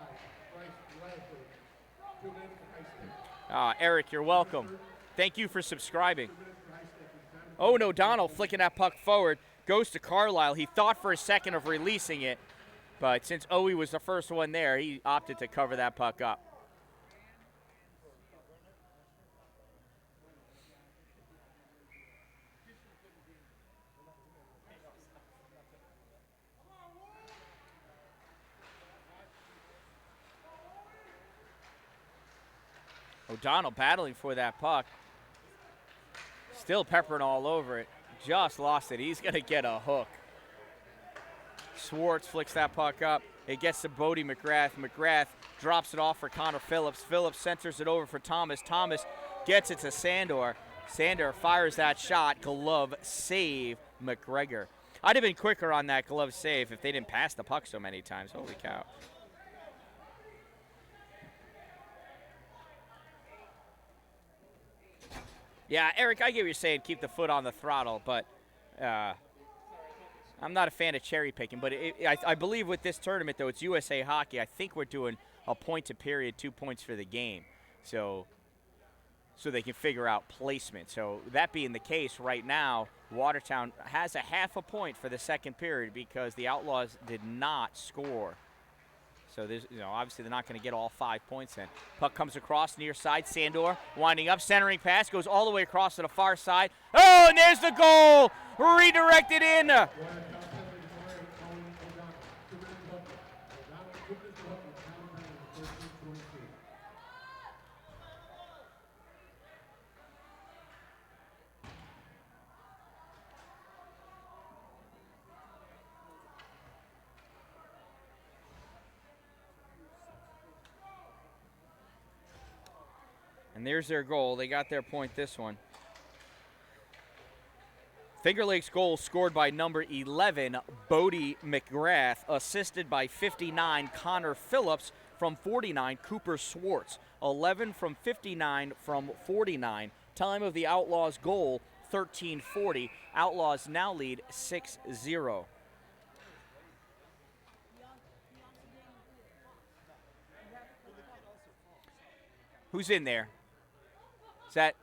Bryce Rutherford. 2 minutes, high stick. Eric, you're welcome. Thank you for subscribing. Oh, no, O'Donnell flicking that puck forward. Goes to Carlisle. He thought for a second of releasing it, but since Owie was the first one there, he opted to cover that puck up. O'Donnell battling for that puck. Still peppering all over it. Just lost it. He's going to get a hook. Schwartz flicks that puck up. It gets to Bodie McGrath. McGrath drops it off for Connor Phillips. Phillips centers it over for Thomas. Thomas gets it to Sandor. Sandor fires that shot. Glove save, McGregor. I'd have been quicker on that glove save if they didn't pass the puck so many times. Holy cow. Yeah, Eric, I get what you're saying, keep the foot on the throttle, but I'm not a fan of cherry picking. But I believe with this tournament, though, it's USA Hockey. I think we're doing a point to period, 2 points for the game, so they can figure out placement. So that being the case, right now, Watertown has a half a point for the second period because the Outlaws did not score. So there's, obviously they're not going to get all 5 points in. Puck comes across near side. Sandor winding up, centering pass, goes all the way across to the far side. Oh, and there's the goal! Redirected in. And there's their goal. They got their point this one. Fingerlakes goal scored by number 11, Bodie McGrath, assisted by 59, Connor Phillips, from 49, Cooper Schwartz. 11 from 59 from 49. Time of the Outlaws goal, 13:40. Outlaws now lead 6-0. Who's in there? Is that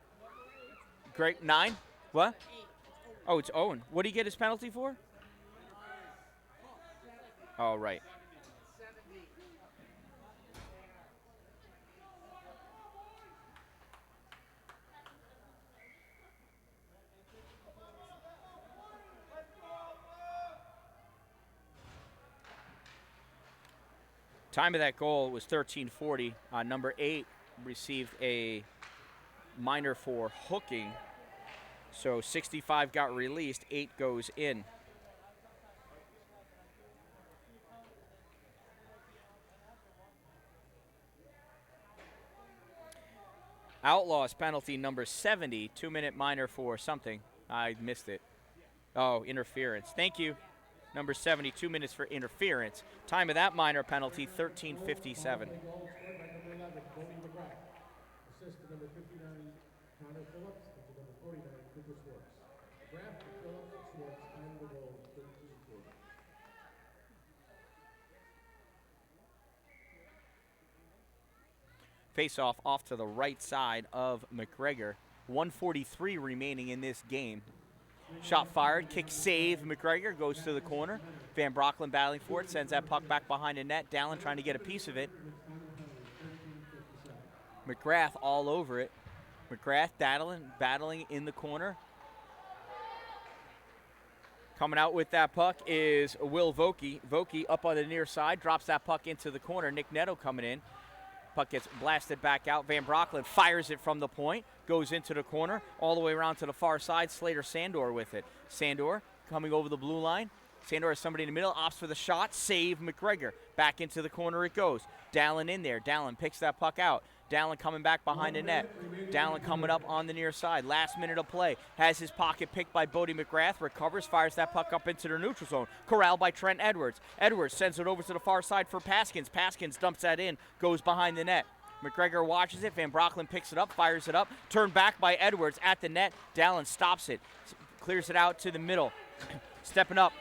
Greg? 9? What? Oh, it's Owen. What did he get his penalty for? Oh, right. Time of that goal was 13:40. Number 8 received a minor for hooking. So 65 got released, 8 goes in. Outlaws penalty number 70, 2-minute minor for something. I missed it. Oh, interference. Thank you. Number 70, 2 minutes for interference. Time of that minor penalty, 13:57. Assist to number 59, Connor Phillips, and to number 49, Cooper Schwartz. Graf, Phillips, Schwartz, time of the goal, 13:40. Face-off off to the right side of McGregor. 1:43 remaining in this game. Shot fired, kick save. McGregor goes to the corner. Van Broecklyn battling for it, sends that puck back behind the net. Dallin trying to get a piece of it. McGrath all over it. McGrath battling in the corner. Coming out with that puck is Will Vokey. Vokey up on the near side, drops that puck into the corner. Nick Netto coming in. Puck gets blasted back out. Van Broecklyn fires it from the point, goes into the corner, all the way around to the far side. Slater Sandor with it. Sandor coming over the blue line. Sandor has somebody in the middle, opts for the shot, save McGregor. Back into the corner it goes. Dallin in there. Dallin picks that puck out. Dallin coming back behind the net. Dallin coming up on the near side. Last minute of play. Has his pocket picked by Bodie McGrath. Recovers, fires that puck up into the neutral zone. Corralled by Trent Edwards. Edwards sends it over to the far side for Paskins. Paskins dumps that in, goes behind the net. McGregor watches it. Van Broecklyn picks it up, fires it up. Turned back by Edwards at the net. Dallin stops it. Clears it out to the middle. Stepping up.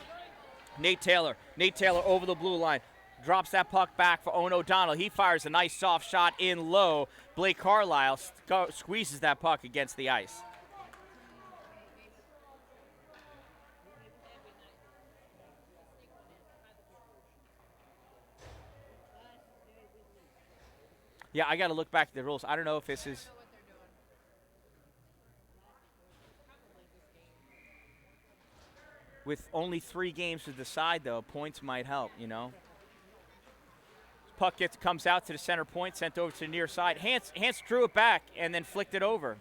Nate Taylor. Nate Taylor over the blue line. drops that puck back for Owen O'Donnell. He fires a nice soft shot in low. Blake Carlisle squeezes that puck against the ice. Yeah, I got to look back at the rules. I don't know if this is. With only 3 games to decide, though, points might help, you know. Puck comes out to the center point, sent over to the near side. Hans drew it back and then flicked it over.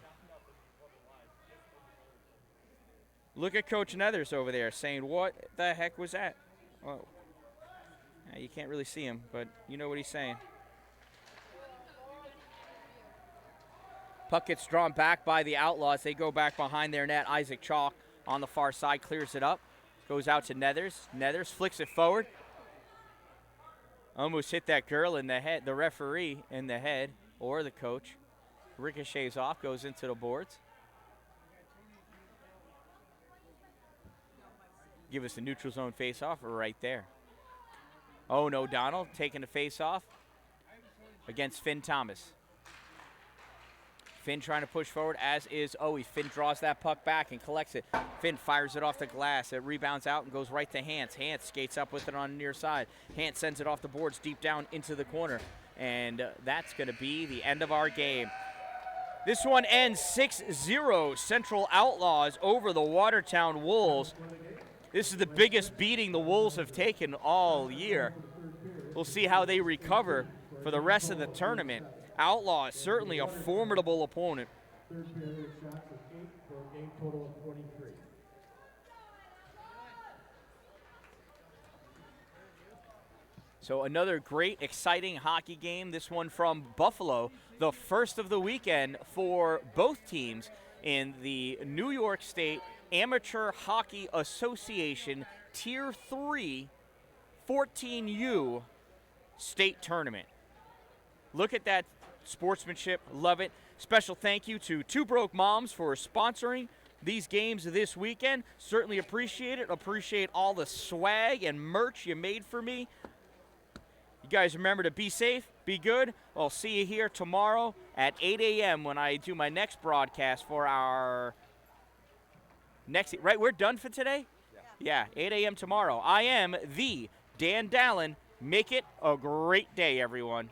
Look at Coach Nethers over there saying, what the heck was that? Oh, yeah, you can't really see him, but you know what he's saying. Puck gets drawn back by the Outlaws. They go back behind their net. Isaac Chalk on the far side clears it up. Goes out to Nethers. Nethers flicks it forward. Almost hit that girl in the head, the referee in the head, or the coach. Ricochets off, goes into the boards. Give us a neutral zone face-off right there. Owen O'Donnell taking the face-off against Finn Thomas. Finn trying to push forward, as is Owie. Finn draws that puck back and collects it. Finn fires it off the glass. It rebounds out and goes right to Hans. Hans skates up with it on the near side. Hans sends it off the boards deep down into the corner. And that's going to be the end of our game. This one ends 6-0 Central Outlaws over the Watertown Wolves. This is the biggest beating the Wolves have taken all year. We'll see how they recover for the rest of the tournament. Outlaws, certainly a formidable opponent. Third period shots of 8 for a game total of 23. So another great, exciting hockey game. This one from Buffalo, the first of the weekend for both teams in the New York State Amateur Hockey Association Tier 3 14U state tournament. Look at that sportsmanship, love it. Special thank you to Two Broke Moms for sponsoring these games this weekend. Certainly appreciate it. Appreciate all the swag and merch you made for me. You guys remember to be safe, be good. I'll see you here tomorrow at 8 a.m. when I do my next broadcast for our next, right, we're done for today? Yeah, 8 a.m. tomorrow. I am the Dan Dallin. Make it a great day, everyone.